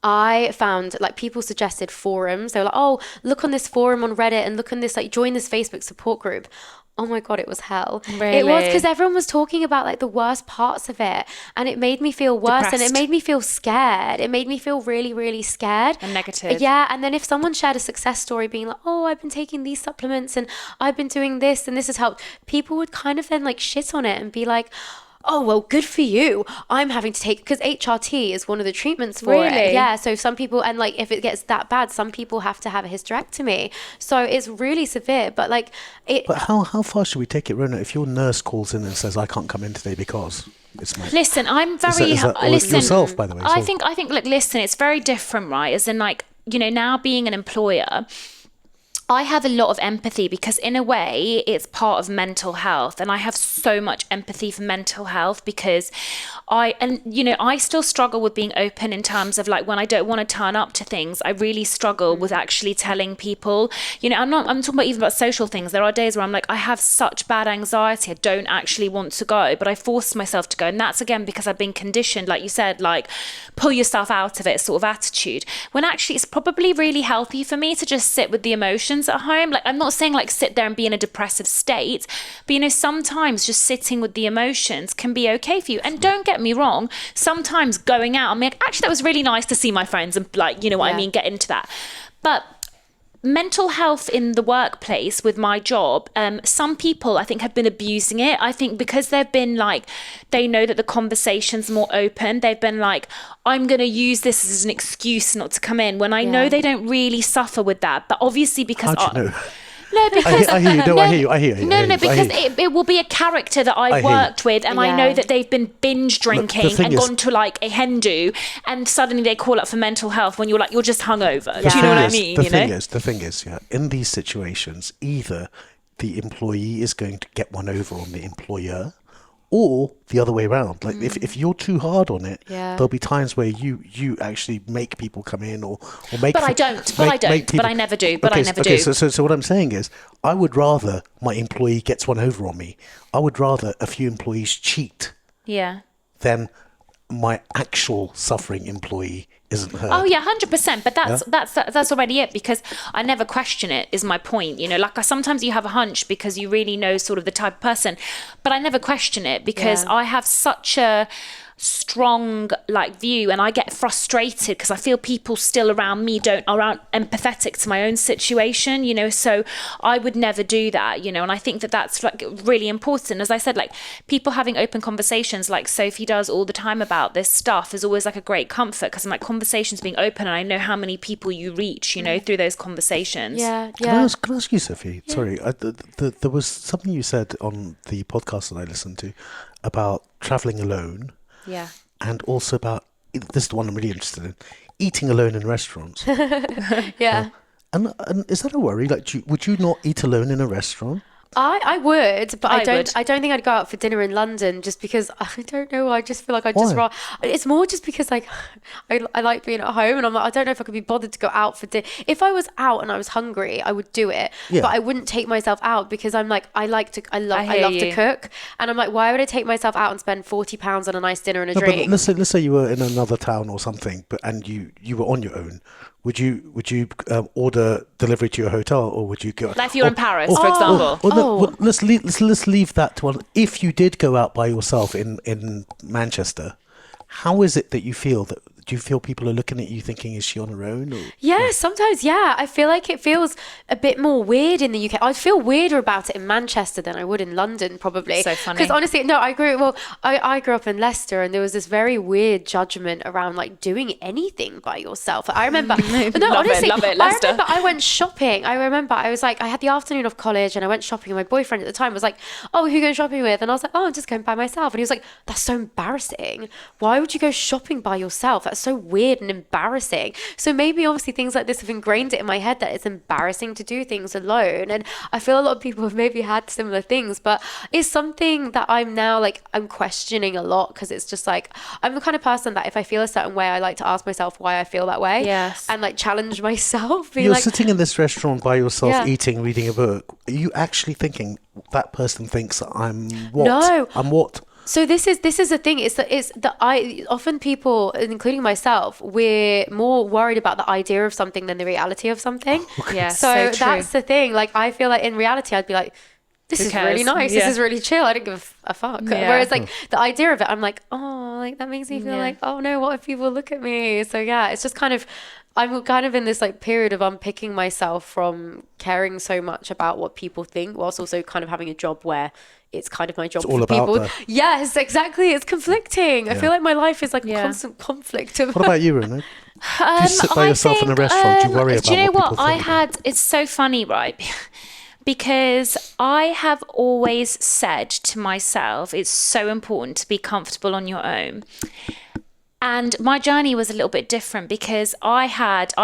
I found like people suggested forums. They were like, oh, look on this forum on Reddit, and look on this, like join this Facebook support group. Oh my God, it was hell. Really? It was, because everyone was talking about like the worst parts of it, and it made me feel worse. Depressed. And it made me feel scared. It made me feel really, really scared. And negative. Yeah. And then if someone shared a success story being like, oh, I've been taking these supplements and I've been doing this and this has helped, people would kind of then like shit on it and be like, oh, well, good for you. I'm having to take, because HRT is one of the treatments for it. Yeah. So some people, and like if it gets that bad, some people have to have a hysterectomy. So it's really severe. But like it. But how far should we take it, Rhona? If your nurse calls in and says, I can't come in today because it's my... Listen, I'm very... Listen, yourself, by the way. I think, look, listen, it's very different, right? As in like, you know, now being an employer, I have a lot of empathy, because in a way it's part of mental health, and I have so much empathy for mental health, because I still struggle with being open in terms of like when I don't want to turn up to things. I really struggle with actually telling people, you know, I'm talking about even about social things. There are days where I'm like, I have such bad anxiety, I don't actually want to go, but I force myself to go. And that's again because I've been conditioned, like you said, like pull yourself out of it sort of attitude, when actually it's probably really healthy for me to just sit with the emotions at home. Like I'm not saying like sit there and be in a depressive state, but you know, sometimes just sitting with the emotions can be okay for you. And don't get me wrong, sometimes going out, I'm like, actually that was really nice to see my friends and like, you know what I mean, get into that. But mental health in the workplace with my job, some people I think have been abusing it. I think because they've been like, they know that the conversation's more open, they've been like, I'm going to use this as an excuse not to come in, when I know they don't really suffer with that. But obviously because... How'd you know? No, because I hear you. No, I hear you. No, because it will be a character that I've worked with, and I know that they've been binge drinking and gone to like a hen do, and suddenly they call up for mental health when you're like, you're just hungover. Do you know what I mean? The thing is, in these situations, either the employee is going to get one over on the employer, or the other way around. Like if you're too hard on it, there'll be times where you actually make people come in or make. But I don't. But I never do. But I never do. So what I'm saying is, I would rather my employee gets one over on me. I would rather a few employees cheat. Yeah. Than my actual suffering employee isn't heard. Oh yeah, 100%. But that's already it, because I never question it, is my point. You know, like sometimes you have a hunch because you really know sort of the type of person, but I never question it because I have such a strong like view, and I get frustrated because I feel people still around me aren't empathetic to my own situation, you know, so I would never do that, you know. And I think that that's like really important. As I said, like people having open conversations like Sophie does all the time about this stuff is always like a great comfort, because I'm like, conversations being open, and I know how many people you reach, you know, through those conversations. Can I ask you, Sophie, sorry, there was something you said on the podcast that I listened to about traveling alone. Yeah. And also about, this is the one I'm really interested in, eating alone in restaurants. Yeah. And is that a worry? Like, would you not eat alone in a restaurant? I would, but I don't think I'd go out for dinner in London, just because I don't know. I just feel like it's more just because like I like being at home, and I'm like, I don't know if I could be bothered to go out for dinner. If I was out and I was hungry, I would do it, but I wouldn't take myself out, because I'm like, I love to cook, and I'm like, why would I take myself out and spend £40 on a nice dinner and a drink? But let's say you were in another town or something, and you were on your own. Would you order delivery to your hotel, or would you go? Like if you're in Paris, for example. Well, let's leave that to one. If you did go out by yourself in Manchester, how is it that you feel that? Do you feel people are looking at you thinking, is she on her own? Or, Yeah, sometimes, yeah. I feel like it feels a bit more weird in the UK. I'd feel weirder about it in Manchester than I would in London, probably. So funny. Because honestly, no, I grew up in Leicester, and there was this very weird judgment around like doing anything by yourself. I remember, Love it, Leicester. I remember I went shopping. I remember I was like, I had the afternoon of college and I went shopping, and my boyfriend at the time was like, oh, who are you going shopping with? And I was like, oh, I'm just going by myself. And he was like, that's so embarrassing. Why would you go shopping by yourself? That's so weird and embarrassing. So maybe obviously things like this have ingrained it in my head that it's embarrassing to do things alone. And I feel a lot of people have maybe had similar things, but it's something that I'm now like, I'm questioning a lot, because it's just like, I'm the kind of person that if I feel a certain way, I like to ask myself why I feel that way. Yes. And like challenge myself. You're sitting in this restaurant by yourself, Yeah. eating, reading a book. Are you actually thinking that person thinks I'm what? No. I'm what? So this is the thing. It's that I often people, including myself, we're more worried about the idea of something than the reality of something. Yeah, So so true. that's the thing. Like I feel like in reality, I'd be like, this Who is cares? really nice. Yeah. This is really chill. I don't give a fuck. Yeah. Whereas like the idea of it, I'm like, oh, like that makes me feel like, oh no, what if people look at me? So yeah, it's just kind of, I'm kind of in this like period of unpicking myself from caring so much about what people think, whilst also kind of having a job where it's kind of my job all for about people. the- Yes, exactly. It's conflicting. I feel like my life is like a constant conflict of. What about you, Rhona? Do you sit by I yourself in a think, restaurant? Do you worry about do you know what what? people I think? had, it's so funny, right? Because I have always said to myself, it's so important to be comfortable on your own. And my journey was a little bit different, because I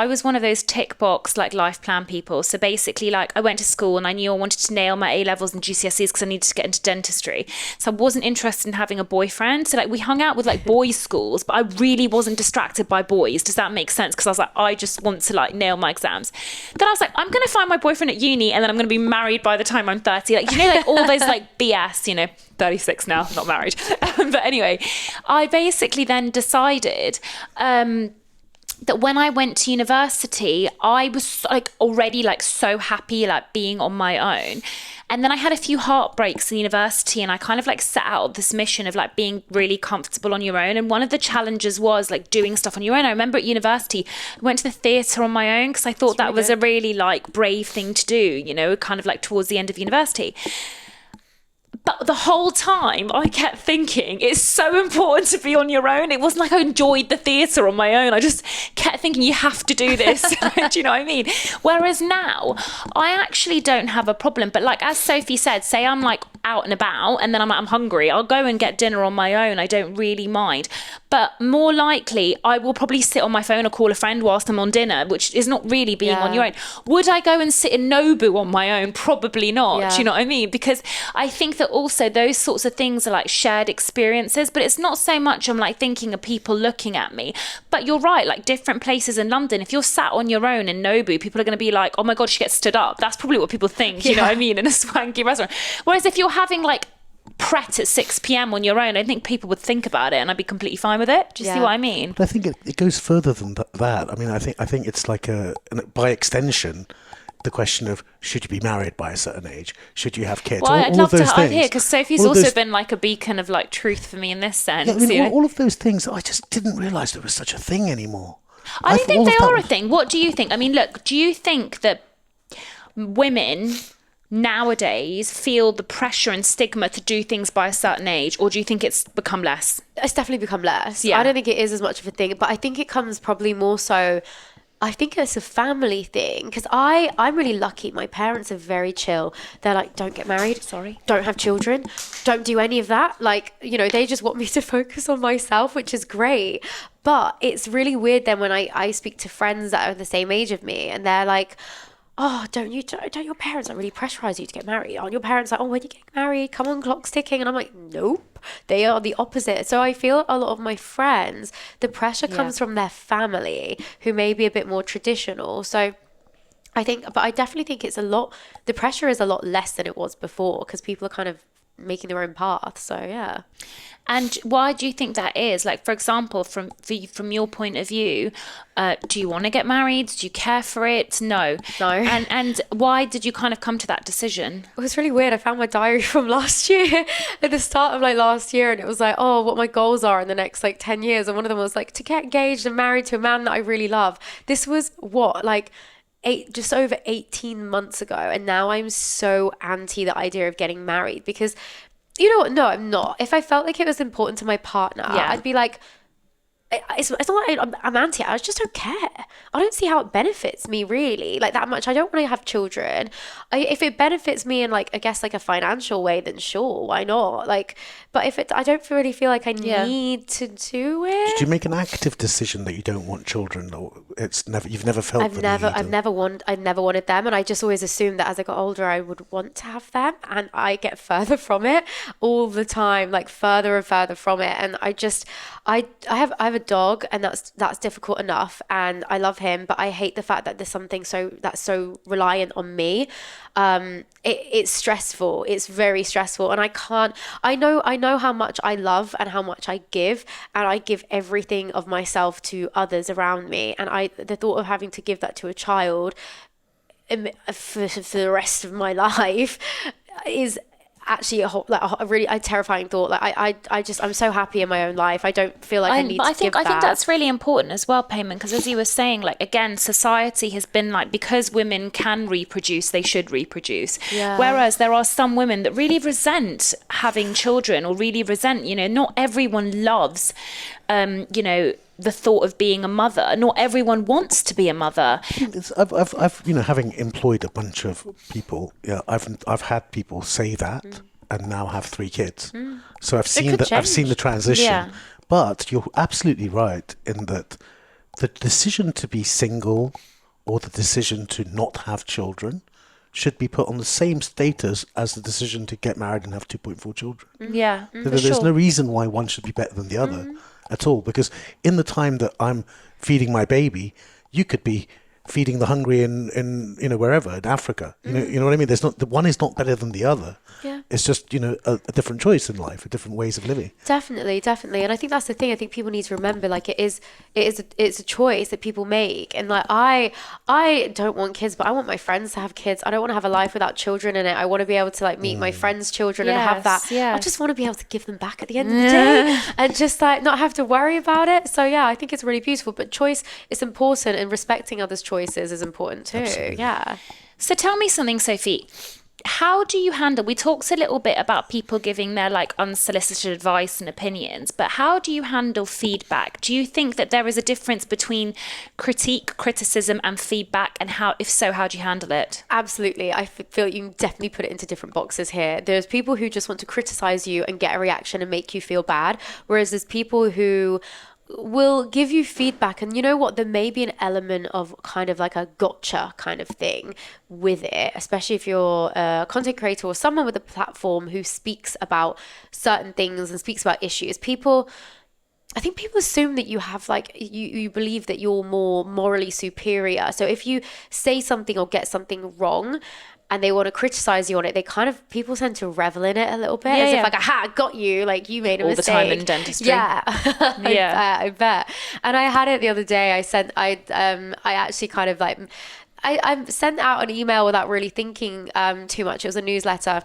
was one of those tick box like life plan people. So basically, like I went to school and I knew I wanted to nail my A levels and GCSEs because I needed to get into dentistry. So I wasn't interested in having a boyfriend. So like we hung out with like boys' schools, but I really wasn't distracted by boys. Does that make sense? Because I was like, I just want to like nail my exams. Then I was like, I'm going to find my boyfriend at uni, and then I'm going to be married by the time I'm 30. Like, you know, like all those like BS, you know, 36 now, not married. But anyway, I basically then decided that when I went to university, I was like already like so happy like being on my own. And then I had a few heartbreaks in university, and I kind of like set out this mission of like being really comfortable on your own. And one of the challenges was like doing stuff on your own. I remember at university, I went to the theatre on my own because I thought that was a really like brave thing to do, you know, kind of like towards the end of university. But the whole time I kept thinking it's so important to be on your own. It wasn't like I enjoyed the theatre on my own. I just kept thinking you have to do this. Do you know what I mean? Whereas now I actually don't have a problem. But like as Sophie said, say I'm like out and about and then I'm hungry, I'll go and get dinner on my own. I don't really mind. But more likely I will probably sit on my phone or call a friend whilst I'm on dinner, which is not really being on your own. Would I go and sit in Nobu on my own? Probably not. Do you know what I mean? Because I think that also those sorts of things are like shared experiences, but it's not so much I'm like thinking of people looking at me. But you're right, like different places in London, if you're sat on your own in Nobu, people are going to be like, oh my God, she gets stood up. That's probably what people think, you know what I mean, in a swanky restaurant. Whereas if you're having like Pret at 6 p.m. on your own, I think people would think about it and I'd be completely fine with it. Do you see what I mean? But I think it goes further than that. I mean, I think it's like by extension, the question of should you be married by a certain age? Should you have kids? Well, I'd all love of those to things. hear, because Sophie's also been like a beacon of like truth for me in this sense. Yeah, I mean, you know? all of those things, I just didn't realise there was such a thing anymore. I don't think they are a thing. What do you think? I mean, look, do you think that women nowadays feel the pressure and stigma to do things by a certain age, or do you think it's become less? It's definitely become less. Yeah. I don't think it is as much of a thing, but I think it comes probably more so, I think it's a family thing, because I'm really lucky. My parents are very chill. They're like, don't get married. Sorry. Don't have children. Don't do any of that. Like, you know, they just want me to focus on myself, which is great. But it's really weird then when I speak to friends that are the same age of me, and they're like, oh, don't your parents like really pressurize you to get married? Aren't your parents like, oh, when you get married, come on, clock's ticking? And I'm like, nope, they are the opposite. So I feel a lot of my friends, the pressure comes from their family, who may be a bit more traditional. So I definitely think the pressure is a lot less than it was before, because people are kind of making their own path. So yeah. And why do you think that is? Like, for example, from your point of view, do you want to get married? Do you care for it? No. And why did you kind of come to that decision? It was really weird. I found my diary from last year, at the start of like last year, and it was like, oh, what my goals are in the next like 10 years. And one of them was like to get engaged and married to a man that I really love. This was just over 18 months ago. And now I'm so anti the idea of getting married because, you know what? No, I'm not. If I felt like it was important to my partner, I'd be like, it's not like I'm anti it. I just don't care. I don't see how it benefits me really like that much. I don't want to have children. If it benefits me in like, I guess like a financial way, then sure, why not? Like, but if I don't really feel like I need to do it. Did you make an active decision that you don't want children, or you've never felt? I've never wanted them, and I just always assumed that as I got older I would want to have them, and I get further from it all the time, like further and further from it. And I have a dog, and that's difficult enough, and I love him, but I hate the fact that there's something that's so reliant on me. It's stressful. It's very stressful, and I know how much I love and how much I give, and I give everything of myself to others around me, and the thought of having to give that to a child for the rest of my life is actually a really terrifying thought. Like I'm so happy in my own life. I don't feel like I need to give that. I think that's really important as well, Payman, because as you were saying, like, again, society has been like, because women can reproduce, they should reproduce. Yeah. Whereas there are some women that really resent having children, or really resent, not everyone loves, the thought of being a mother. Not everyone wants to be a mother. I've having employed a bunch of people, I've had people say that and now have 3 kids. So I've seen the transition. Yeah. But you're absolutely right in that the decision to be single or the decision to not have children should be put on the same status as the decision to get married and have 2.4 children. Yeah. There's no reason why one should be better than the other. At all, because in the time that I'm feeding my baby, you could be feeding the hungry in wherever in Africa. You know what I mean? The one is not better than the other. Yeah. It's just a different choice in life, a different ways of living. Definitely, and I think that's the thing. I think people need to remember, like, it's a choice that people make, and like I don't want kids, but I want my friends to have kids. I don't want to have a life without children in it. I want to be able to like meet my friends' children and have that. Yes. I just want to be able to give them back at the end of the day and just like not have to worry about it. So yeah, I think it's really beautiful. But choice is important, and respecting others' choices is important too. Absolutely. Yeah. So tell me something, Sophie. How do you handle, we talked a little bit about people giving their like unsolicited advice and opinions, but how do you handle feedback? Do you think that there is a difference between criticism and feedback, and if so, how do you handle it? Absolutely. I feel like you can definitely put it into different boxes here. There's people who just want to criticize you and get a reaction and make you feel bad, whereas there's people who will give you feedback, and you know what, there may be an element of kind of like a gotcha kind of thing with it, especially if you're a content creator or someone with a platform who speaks about certain things and speaks about issues. I think people assume that you have like, you believe that you're more morally superior. So if you say something or get something wrong and they want to criticize you on it, people tend to revel in it a little bit, as if like, aha, I got you, like you made a mistake. All the time in dentistry. Yeah. Yeah. I bet. And I had it the other day. I actually kind of like, I sent out an email without really thinking too much. It was a newsletter.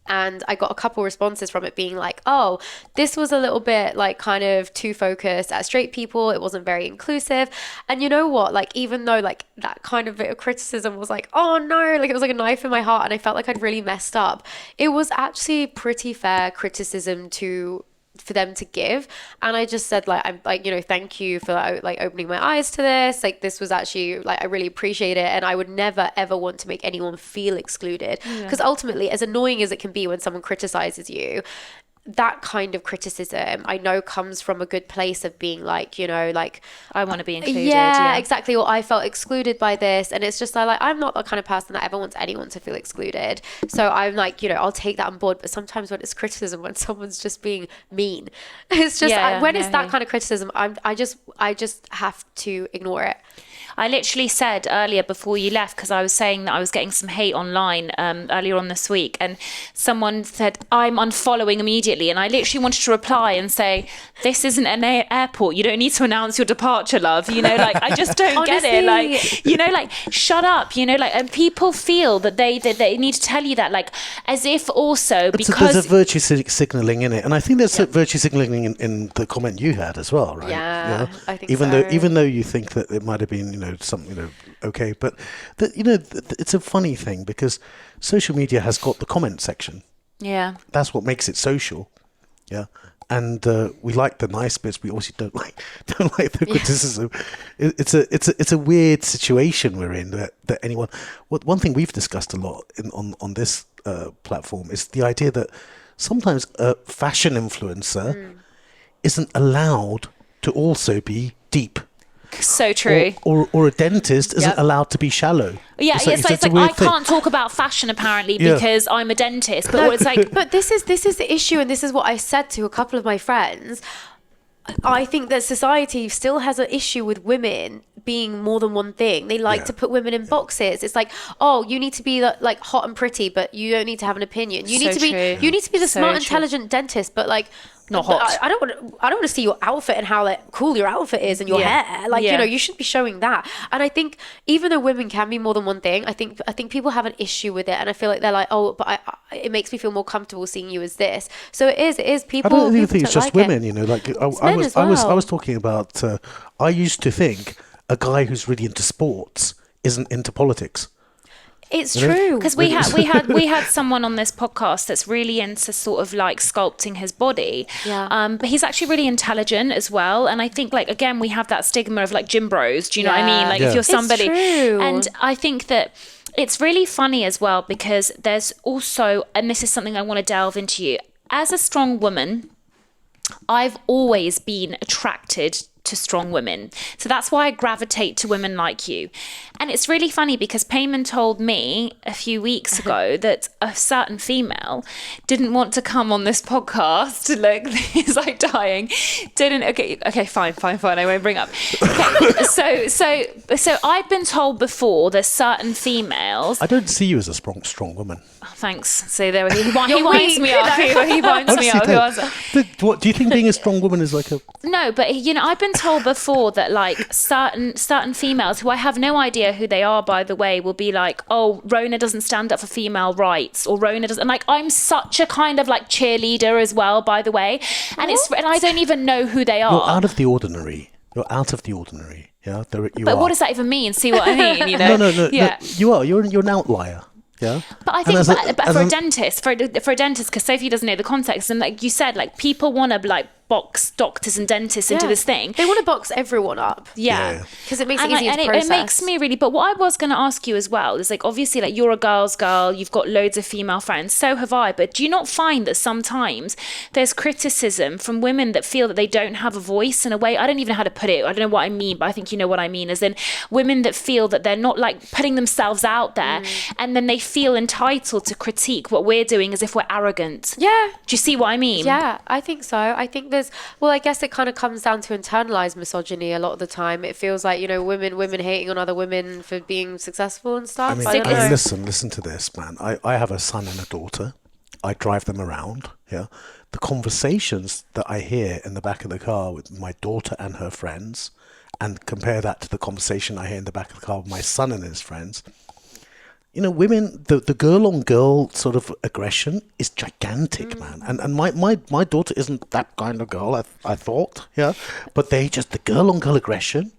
And I got a couple responses from it being like, oh, this was a little bit like kind of too focused at straight people. It wasn't very inclusive. And you know what? Like, even though like that kind of bit of criticism was like, oh no, like it was like a knife in my heart and I felt like I'd really messed up, it was actually pretty fair criticism for them to give. And I just said like, I'm like, thank you for like opening my eyes to this. Like, this was actually like, I really appreciate it. And I would never ever want to make anyone feel excluded, because ultimately, as annoying as it can be when someone criticizes you, that kind of criticism I know comes from a good place of being like, you know, like I want to be included. yeah, exactly. Or I felt excluded by this, and it's just like I'm not the kind of person that ever wants anyone to feel excluded. So I'm like, you know, I'll take that on board. But sometimes when it's criticism, when someone's just being mean, it's just it's that kind of criticism, I just have to ignore it. I literally said earlier before you left, because I was saying that I was getting some hate online earlier on this week, and someone said, I'm unfollowing immediately. And I literally wanted to reply and say, this isn't an airport. You don't need to announce your departure, love. You know, like, I just don't get it. Like, you know, like, shut up, you know, like, and people feel that they need to tell you that, like, as if also because... There's a virtue signalling in it. And I think there's a virtue signalling in the comment you had as well, right? Yeah, I think even though you think that it might have been, you know, something, you know, okay, but it's a funny thing because social media has got the comment section. Yeah, that's what makes it social. Yeah, and we like the nice bits. We obviously don't like the criticism. It's a weird situation we're in that anyone. One thing we've discussed a lot on this platform is the idea that sometimes a fashion influencer isn't allowed to also be deep. So true. Or a dentist isn't allowed to be shallow. Yeah, it's like I can't talk about fashion apparently because I'm a dentist. But it's like, but this is the issue, and this is what I said to a couple of my friends. I think that society still has an issue with women being more than one thing. They like to put women in boxes. It's like, oh, you need to be like hot and pretty, but you don't need to have an opinion. You need to be the smart, intelligent dentist, but like not hot. I don't want to see your outfit and how like cool your outfit is and your hair. Like you know, you shouldn't be showing that. And I think even though women can be more than one thing, I think people have an issue with it, and I feel like they're like, oh, but it makes me feel more comfortable seeing you as this. So it is people. I don't even think it's just like women. You know, like I was talking about. I used to think a guy who's really into sports isn't into politics. It's true, because we had someone on this podcast that's really into sort of like sculpting his body, but he's actually really intelligent as well. And I think like again we have that stigma of like gym bros. Do you know what I mean? Like if you're somebody, and I think that it's really funny as well because there's also, and this is something I want to delve into you as a strong woman. I've always been attracted to strong women. So that's why I gravitate to women like you. And it's really funny because Payman told me a few weeks ago that a certain female didn't want to come on this podcast. Look, he's like dying. Okay, fine, I won't bring up. Okay, so I've been told before there's certain females. I don't see you as a strong woman. Oh, thanks. So there he winds me up. He winds me up. What do you think being a strong woman is like a... No, but you know, I've been told before that like certain females who I have no idea who they are, by the way, will be like, oh, Rhona doesn't stand up for female rights, or Rhona doesn't. And like, I'm such a kind of like cheerleader as well, by the way, and I don't even know who they are. You're out of the ordinary. Yeah, but what does that even mean? See what I mean? You know? No. Yeah, you are. You're an outlier. Yeah. But I think for a dentist, because Sophie doesn't know the context, and like you said, like people want to like box doctors and dentists into this thing. They want to box everyone up. Yeah. Because it makes it easier to process. It makes me really... But what I was going to ask you as well is like, obviously, like you're a girl's girl, you've got loads of female friends, so have I. But do you not find that sometimes there's criticism from women that feel that they don't have a voice in a way? I don't even know how to put it. I don't know what I mean, but I think you know what I mean. As in women that feel that they're not like putting themselves out there, and then they feel entitled to critique what we're doing as if we're arrogant. Yeah. Do you see what I mean? Yeah, I think so. I think I guess it kind of comes down to internalized misogyny a lot of the time. It feels like, you know, women hating on other women for being successful and stuff. I mean, listen to this, man. I have a son and a daughter. I drive them around. Yeah. The conversations that I hear in the back of the car with my daughter and her friends, and compare that to the conversation I hear in the back of the car with my son and his friends. You know, women, the girl-on-girl sort of aggression is gigantic, man. And my daughter isn't that kind of girl, I thought, yeah. But the girl-on-girl aggression,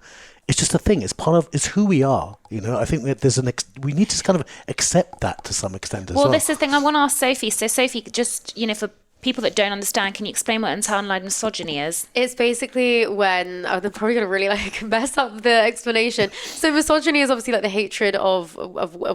it's just a thing. It's who we are, you know. I think that we need to kind of accept that to some extent as well. Well, this is the thing I want to ask Sophie. So Sophie, just, you know, for people that don't understand, can you explain what internalized misogyny is? It's basically when, they're probably going to really like mess up the explanation. So misogyny is obviously like the hatred of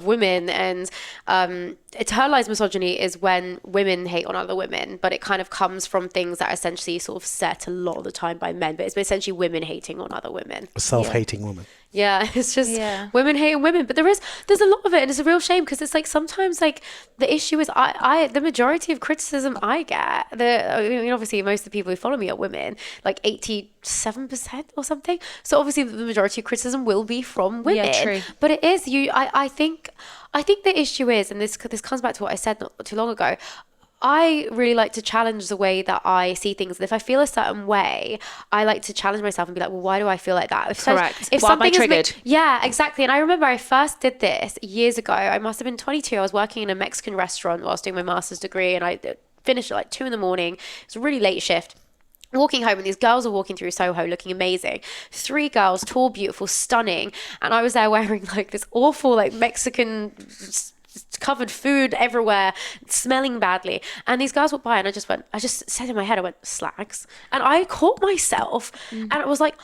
women, and internalized misogyny is when women hate on other women, but it kind of comes from things that are essentially sort of set a lot of the time by men, but it's essentially women hating on other women. A self-hating woman. Yeah, it's just women hating women. But there's a lot of it, and it's a real shame, because it's like sometimes like the issue is the majority of criticism I get, I mean, obviously most of the people who follow me are women, like 87% or something. So obviously the majority of criticism will be from women. Yeah, true. But it is I think the issue is, and this comes back to what I said not too long ago, I really like to challenge the way that I see things. And if I feel a certain way, I like to challenge myself and be like, well, why do I feel like that? Correct. If why am I triggered? Yeah, exactly. And I remember I first did this years ago. I must have been 22. I was working in a Mexican restaurant whilst doing my master's degree, and I finished at like 2 a.m. It was a really late shift. Walking home, and these girls are walking through Soho looking amazing. 3 girls, tall, beautiful, stunning. And I was there wearing like this awful like Mexican covered food everywhere, smelling badly. And these girls walked by, and I just said in my head, I went, slags. And I caught myself, and it was like,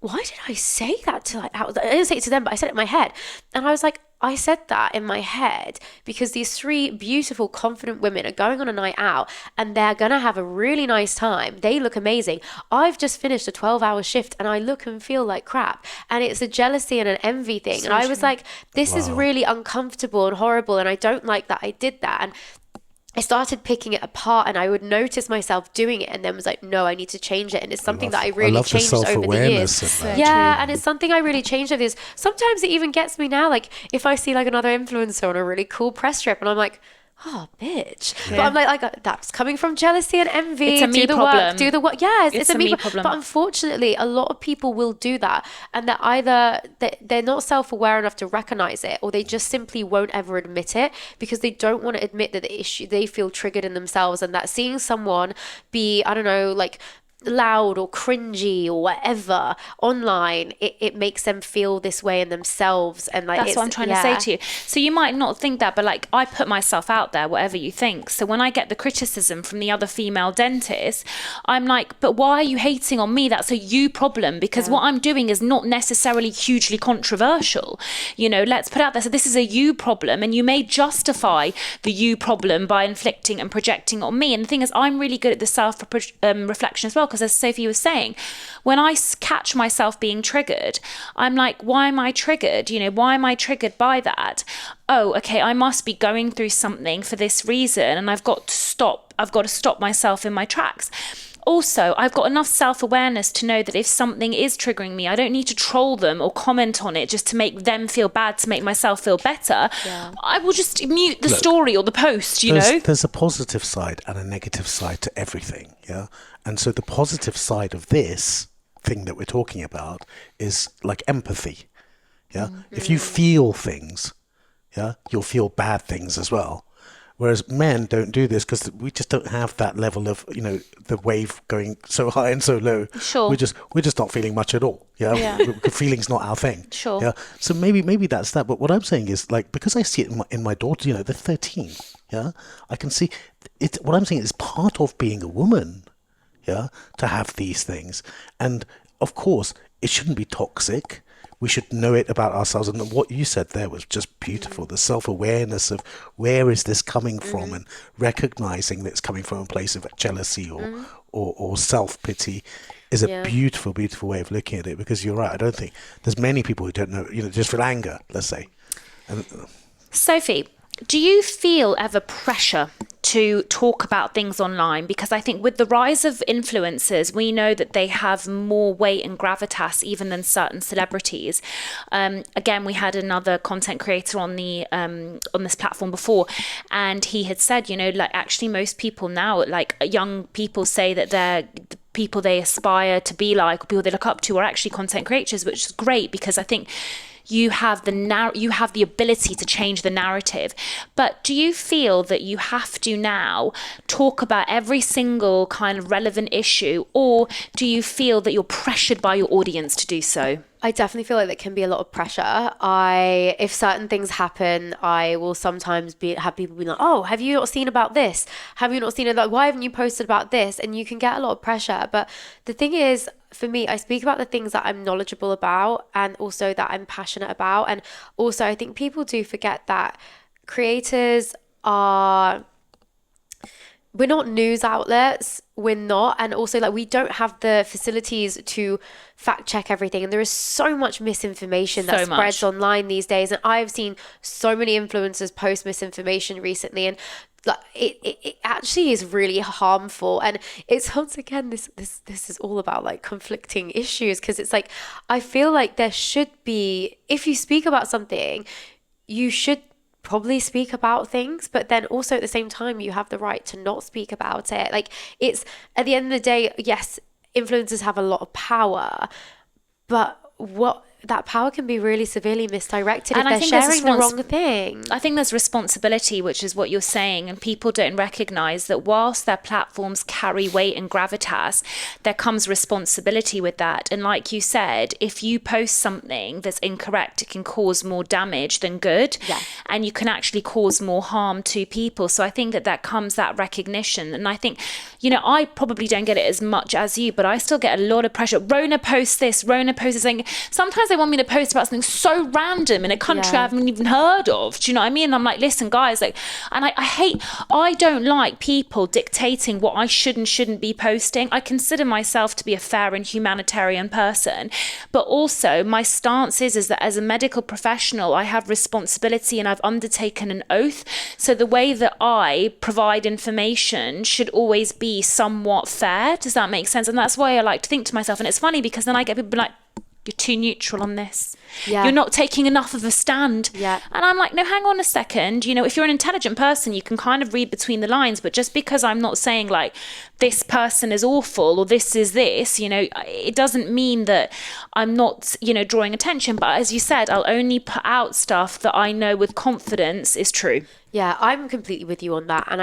why did I say that to like, I didn't say it to them, but I said it in my head. And I was like, I said that in my head because these 3 beautiful, confident women are going on a night out, and they're going to have a really nice time. They look amazing. I've just finished a 12-hour shift, and I look and feel like crap. And it's a jealousy and an envy thing. And I was like, this is really uncomfortable and horrible. And I don't like that I did that. And I started picking it apart, and I would notice myself doing it, and then was like, no, I need to change it. And it's something that I really changed over the years. Yeah, and it's something I really changed over the years. Sometimes it even gets me now, like if I see like another influencer on a really cool press trip, and I'm like, oh, bitch. Yeah. But I'm like, that's coming from jealousy and envy. It's a me problem. Do the work. Yes, it's a me problem. But unfortunately, a lot of people will do that. And they're either, they're not self-aware enough to recognize it, or they just simply won't ever admit it because they don't want to admit that the issue, they feel triggered in themselves, and that seeing someone be, I don't know, like loud or cringy or whatever online, it makes them feel this way in themselves. And like, that's what I'm trying to say to you. So you might not think that, but like, I put myself out there, whatever you think. So when I get the criticism from the other female dentists, I'm like, but why are you hating on me? That's a you problem, because what I'm doing is not necessarily hugely controversial. You know, let's put out there, so this is a you problem, and you may justify the you problem by inflicting and projecting on me. And the thing is, I'm really good at the self-reflection as well, because as Sophie was saying, when I catch myself being triggered, I'm like, why am I triggered? You know, why am I triggered by that? Oh, okay, I must be going through something for this reason, and I've got to stop myself in my tracks. Also, I've got enough self-awareness to know that if something is triggering me, I don't need to troll them or comment on it just to make them feel bad, to make myself feel better. Yeah. I will just mute the story or the post, you know? There's a positive side and a negative side to everything, yeah? And so the positive side of this thing that we're talking about is like empathy, yeah? Mm-hmm. If you feel things, yeah, you'll feel bad things as well. Whereas men don't do this because we just don't have that level of, you know, the wave going so high and so low. Sure. We're just not feeling much at all. Yeah. Feeling's not our thing. Sure. Yeah. So maybe that's that. But what I'm saying is, like, because I see it in my daughter, you know, they're 13. Yeah. I can see it. What I'm saying is part of being a woman. Yeah. To have these things. And of course, it shouldn't be toxic. We should know it about ourselves. And what you said there was just beautiful. The self-awareness of where is this coming from, and recognizing that it's coming from a place of jealousy or self-pity is a beautiful, beautiful way of looking at it. Because you're right. I don't think there's many people who don't know, you know, just feel anger, let's say. And, Sophie, do you feel ever pressure to talk about things online? Because I think with the rise of influencers, we know that they have more weight and gravitas even than certain celebrities. Again, we had another content creator on this platform before, and he had said, you know, like, actually most people now, like young people, say that they're the people they aspire to be like, or people they look up to, are actually content creators, which is great, because I think you have the ability to change the narrative. But do you feel that you have to now talk about every single kind of relevant issue, or do you feel that you're pressured by your audience to do so? I definitely feel like there can be a lot of pressure. If certain things happen, I will sometimes have people be like, "Oh, have you not seen about this? Have you not seen it? Like, why haven't you posted about this?" And you can get a lot of pressure. But the thing is, for me, I speak about the things that I'm knowledgeable about and also that I'm passionate about. And also, I think people do forget that creators are, we're not news outlets, we're not, and also like we don't have the facilities to fact check everything, and there is so much misinformation that spreads online these days, and I've seen so many influencers post misinformation recently, and like it actually is really harmful. And it's once again this is all about like conflicting issues, because it's like I feel like there should be, if you speak about something, you should probably speak about things, but then also at the same time you have the right to not speak about it. Like, it's, at the end of the day, yes, influencers have a lot of power, but what that power can be really severely misdirected if they're sharing the wrong thing. I think there's responsibility, which is what you're saying, and people don't recognise that whilst their platforms carry weight and gravitas, there comes responsibility with that. And like you said, if you post something that's incorrect, it can cause more damage than good, and you can actually cause more harm to people. So I think that comes that recognition. And I think, I probably don't get it as much as you, but I still get a lot of pressure. Rhona posts this, Rhona posts this. Sometimes they want me to post about something so random in a country I haven't even heard of. Do you know what I mean? And I'm like, listen, guys, like, and I don't like people dictating what I should and shouldn't be posting. I consider myself to be a fair and humanitarian person, but also my stance is that as a medical professional, I have responsibility and I've undertaken an oath. So the way that I provide information should always be somewhat fair. Does that make sense? And that's why I like to think to myself, and it's funny because then I get people like, you're too neutral on this. You're not taking enough of a stand. And I'm like, no, hang on a second. If you're an intelligent person, you can kind of read between the lines. But just because I'm not saying like this person is awful or this is this, it doesn't mean that I'm not, drawing attention. But as you said, I'll only put out stuff that I know with confidence is true. Yeah, I'm completely with you on that. And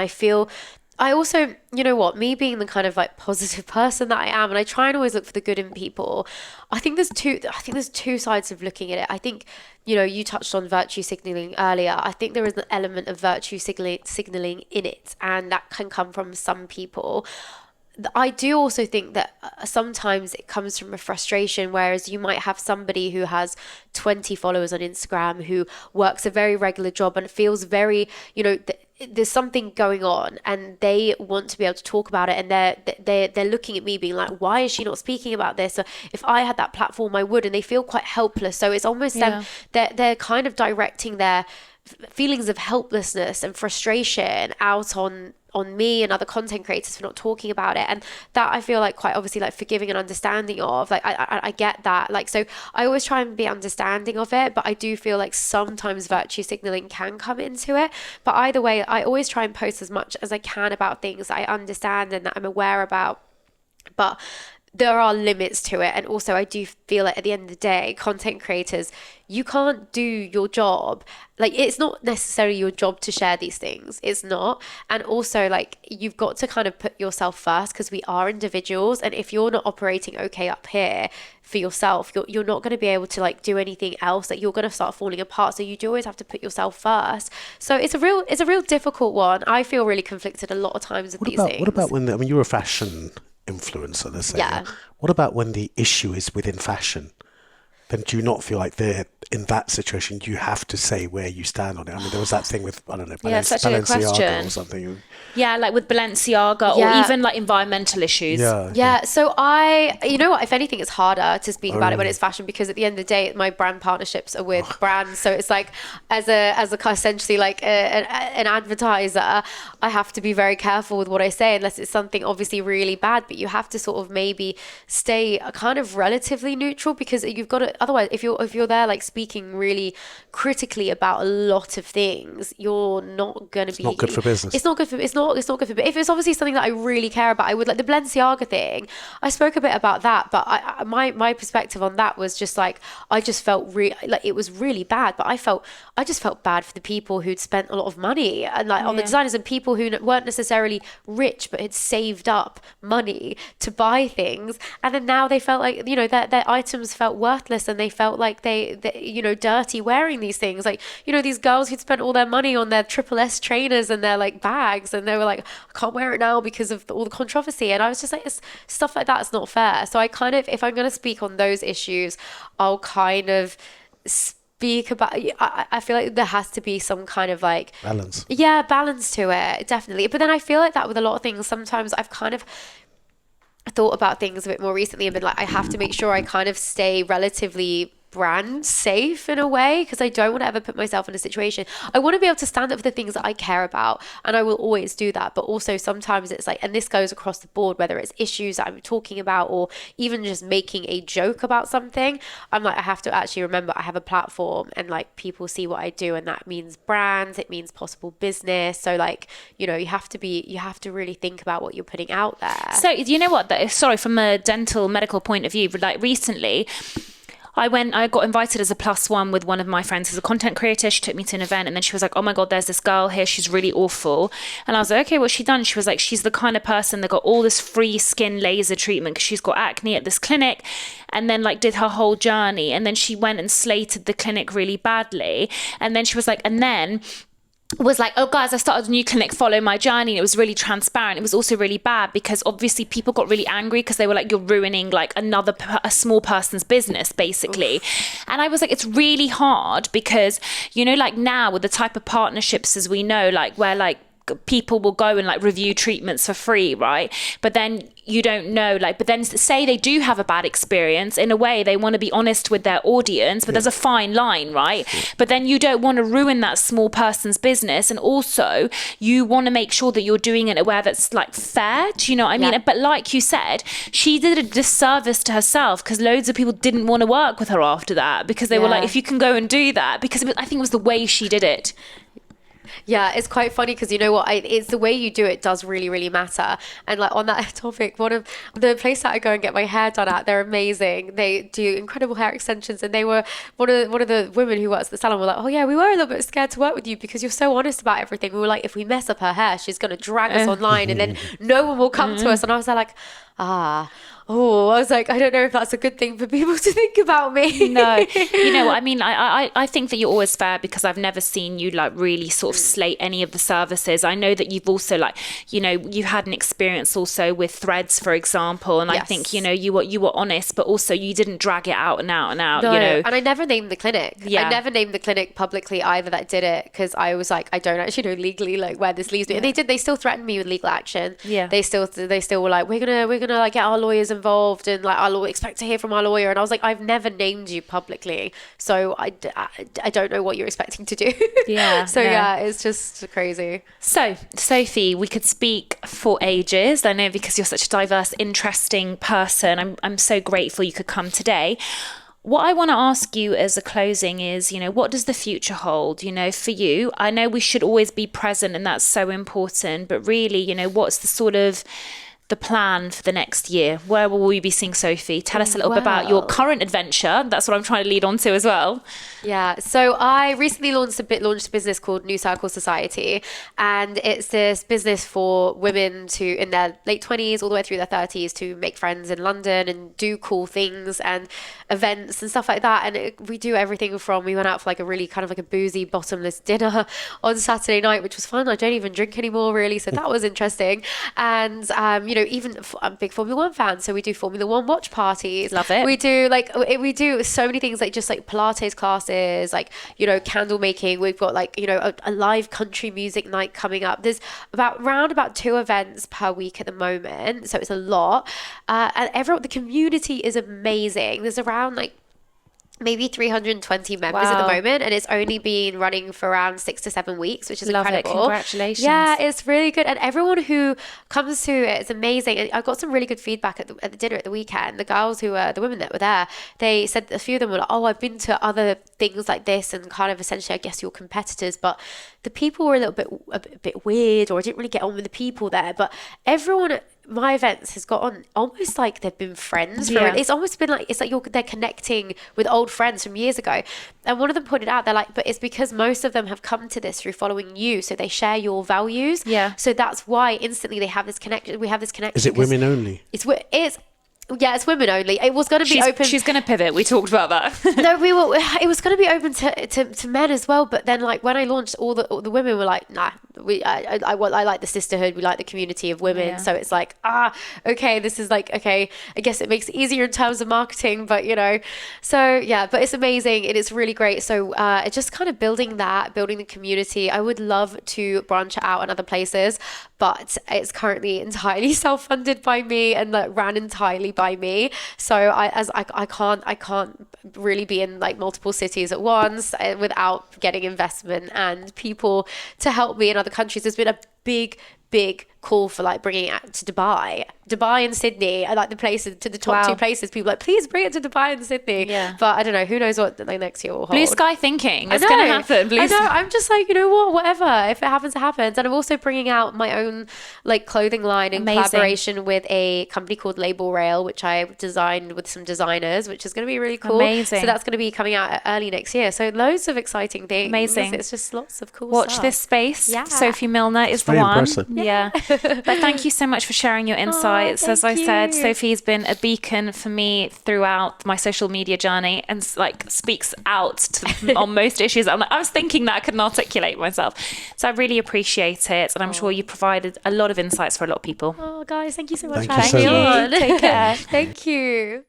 I also, me being the kind of like positive person that I am, and I try and always look for the good in people. I think there's two sides of looking at it. I think, you touched on virtue signaling earlier. I think there is an element of virtue signaling in it, and that can come from some people. I do also think that sometimes it comes from a frustration, whereas you might have somebody who has 20 followers on Instagram who works a very regular job and feels very, there's something going on and they want to be able to talk about it, and they're looking at me being like, why is she not speaking about this? Or if I had that platform, I would, and they feel quite helpless. So it's almost them, they're kind of directing their feelings of helplessness and frustration out on me and other content creators for not talking about it. And that I feel like quite obviously like forgiving and understanding of. Like I get that. Like, so I always try and be understanding of it, but I do feel like sometimes virtue signaling can come into it. But either way, I always try and post as much as I can about things that I understand and that I'm aware about. But there are limits to it. And also I do feel like at the end of the day, content creators, you can't do your job. Like, it's not necessarily your job to share these things. It's not. And also, like, you've got to kind of put yourself first, because we are individuals. And if you're not operating okay up here for yourself, you're not going to be able to like do anything else. Like, you're going to start falling apart. So you do always have to put yourself first. So it's a real difficult one. I feel really conflicted a lot of times with these things. What about when you're a fashion influencer, let's say. Yeah. What about when the issue is within fashion? Then do you not feel like in that situation you have to say where you stand on it? I mean, there was that thing with, I don't know, Balenciaga or something. Yeah, like with Balenciaga or even like environmental issues. Yeah. So you know what, if anything, it's harder to speak about it when it's fashion, because at the end of the day, my brand partnerships are with brands. So it's like, as a essentially like an advertiser, I have to be very careful with what I say, unless it's something obviously really bad, but you have to sort of maybe stay kind of relatively neutral, because you've got to, otherwise if you're there like speaking really critically about a lot of things, you're not going to be, not good for business. It's not good for but if it's obviously something that I really care about, I would, like the Balenciaga thing, I spoke a bit about that, but my perspective on that was just like, I just felt like it was really bad, but I just felt bad for the people who'd spent a lot of money and like on the designers and people who weren't necessarily rich but had saved up money to buy things, and then now they felt like, you know, their items felt worthless. and they felt like they you know, dirty wearing these things. Like, you know, these girls who'd spent all their money on their Triple S trainers and their like bags, and they were like, I can't wear it now because of all the controversy. And I was just like, stuff like that's not fair. So I kind of, if I'm going to speak on those issues, I'll kind of speak about, I feel like there has to be some kind of like balance. Yeah, balance to it, definitely. But then I feel like that with a lot of things. Sometimes I've kind of thought about things a bit more recently and been like, I have to make sure I kind of stay relatively brand safe in a way, because I don't want to ever put myself in a situation. I want to be able to stand up for the things that I care about, and I will always do that. But also sometimes it's like, and this goes across the board, whether it's issues that I'm talking about or even just making a joke about something, I'm like, I have to actually remember I have a platform, and like people see what I do, and that means brands, it means possible business. So like, you know, you have to really think about what you're putting out there. So you know what, sorry, from a dental medical point of view, like recently I got invited as a +1 with one of my friends who's a content creator. She took me to an event, and then she was like, oh my God, there's this girl here. She's really awful. And I was like, okay, what's she done? She was like, she's the kind of person that got all this free skin laser treatment because she's got acne at this clinic, and then like did her whole journey. And then she went and slated the clinic really badly. And then she was like, and then was like, oh guys, I started a new clinic, follow my journey. And it was really transparent. It was also really bad because obviously people got really angry because they were like, you're ruining like a small person's business basically. Oof. And I was like, it's really hard because, you know, like now with the type of partnerships as we know, like where like people will go and like review treatments for free, right? But then you don't know, like, but then say they do have a bad experience, in a way they want to be honest with their audience, but there's a fine line, right? But then you don't want to ruin that small person's business, and also you want to make sure that you're doing it in a way that's like fair, do you know what I mean? But like you said, she did a disservice to herself because loads of people didn't want to work with her after that because they were like, if you can go and do that, because I think it was the way she did it. Yeah, it's quite funny because you know what, it's the way you do it does really, really matter. And like on that topic, one of the place that I go and get my hair done at, they're amazing. They do incredible hair extensions, and they were one of the women who works at the salon were like, oh yeah, we were a little bit scared to work with you because you're so honest about everything. We were like, if we mess up her hair, she's going to drag us online and then no one will come to us. And I was like, I was like, I don't know if that's a good thing for people to think about me. No, you know what I mean? I think that you're always fair because I've never seen you like really sort of slate any of the services. I know that you've also like, you know, you had an experience also with Threads, for example. And I think, you know, you were honest, but also you didn't drag it out and out and out, no, you know. And I never named the clinic. I never named the clinic publicly either that did it because I was like, I don't actually know legally like where this leaves me. And they still threatened me with legal action. Yeah. They still were like, we're gonna like get our lawyers involved, and like I'll expect to hear from our lawyer. And I was like, I've never named you publicly, so I don't know what you're expecting to do. It's just crazy. So Sophie, we could speak for ages. I know because you're such a diverse, interesting person. I'm so grateful you could come today. What I want to ask you as a closing is, you know, what does the future hold, you know, for you? I know we should always be present and that's so important, but really, you know, what's the sort of the plan for the next year? Where will we be seeing Sophie? Tell us a little bit about your current adventure. That's what I'm trying to lead on to as well. Yeah, so I recently launched a business called New Circle Society, and it's this business for women in their late 20s all the way through their 30s to make friends in London and do cool things and events and stuff like that. And we do everything from, we went out for like a really kind of like a boozy bottomless dinner on Saturday night, which was fun. I don't even drink anymore really, so that was interesting. And you know, even I'm a big Formula 1 fan, so we do Formula 1 watch parties. Love it. We do so many things, like just like Pilates classes, like, you know, candle making. We've got like, you know, a live country music night coming up. There's about 2 events per week at the moment, so it's a lot. And the community is amazing. There's around like maybe 320 members at the moment, and it's only been running for around 6 to 7 weeks, which is incredible. Congratulations. Yeah, it's really good, and everyone who comes to it is amazing. And I got some really good feedback at the dinner at the weekend. The girls the women that were there, they said a few of them were like, oh, I've been to other things like this and kind of essentially I guess your competitors, but the people were a bit weird, or I didn't really get on with the people there. But everyone at my events has got on almost like they've been friends. It's almost been like, it's like they're connecting with old friends from years ago. And one of them pointed out, they're like, but it's because most of them have come to this through following you, so they share your values. Yeah. So that's why instantly they have this connection. We have this connection. Is it women only? It's Yeah, it's women only. It was going to be open. She's going to pivot. We talked about that. No, it was going to be open to men as well. But then, like, when I launched, all the women were like, nah, I like the sisterhood. We like the community of women. Yeah. So it's like, okay, this is like, okay, I guess it makes it easier in terms of marketing, but so yeah, but it's amazing. It is really great. So it's just kind of building the community. I would love to branch out in other places, but it's currently entirely self-funded by me and ran entirely by me. So I can't really be in like multiple cities at once without getting investment and people to help me in other countries. There's been a big call for like bringing it to Dubai and Sydney. I like the places to the top 2 places. People are like, please bring it to Dubai and Sydney. Yeah. But I don't know, who knows what like next year will hold. Blue sky thinking. It's going to happen. I know. I'm just like, whatever. If it happens, it happens. And I'm also bringing out my own like clothing line in collaboration with a company called Label Rail, which I designed with some designers, which is going to be really cool. Amazing. So that's going to be coming out early next year. So loads of exciting things. Amazing. It's just lots of cool Watch stuff. this space. Yeah. Sophie Milner is the very one. Impressive. Yeah. But thank you so much for sharing your insights. As I said, Sophie's been a beacon for me throughout my social media journey and like speaks out on most issues. I was thinking that I couldn't articulate myself. So I really appreciate it. And I'm sure you provided a lot of insights for a lot of people. Oh, guys, thank you so much Thank for you having me so on. Take care. Thank you.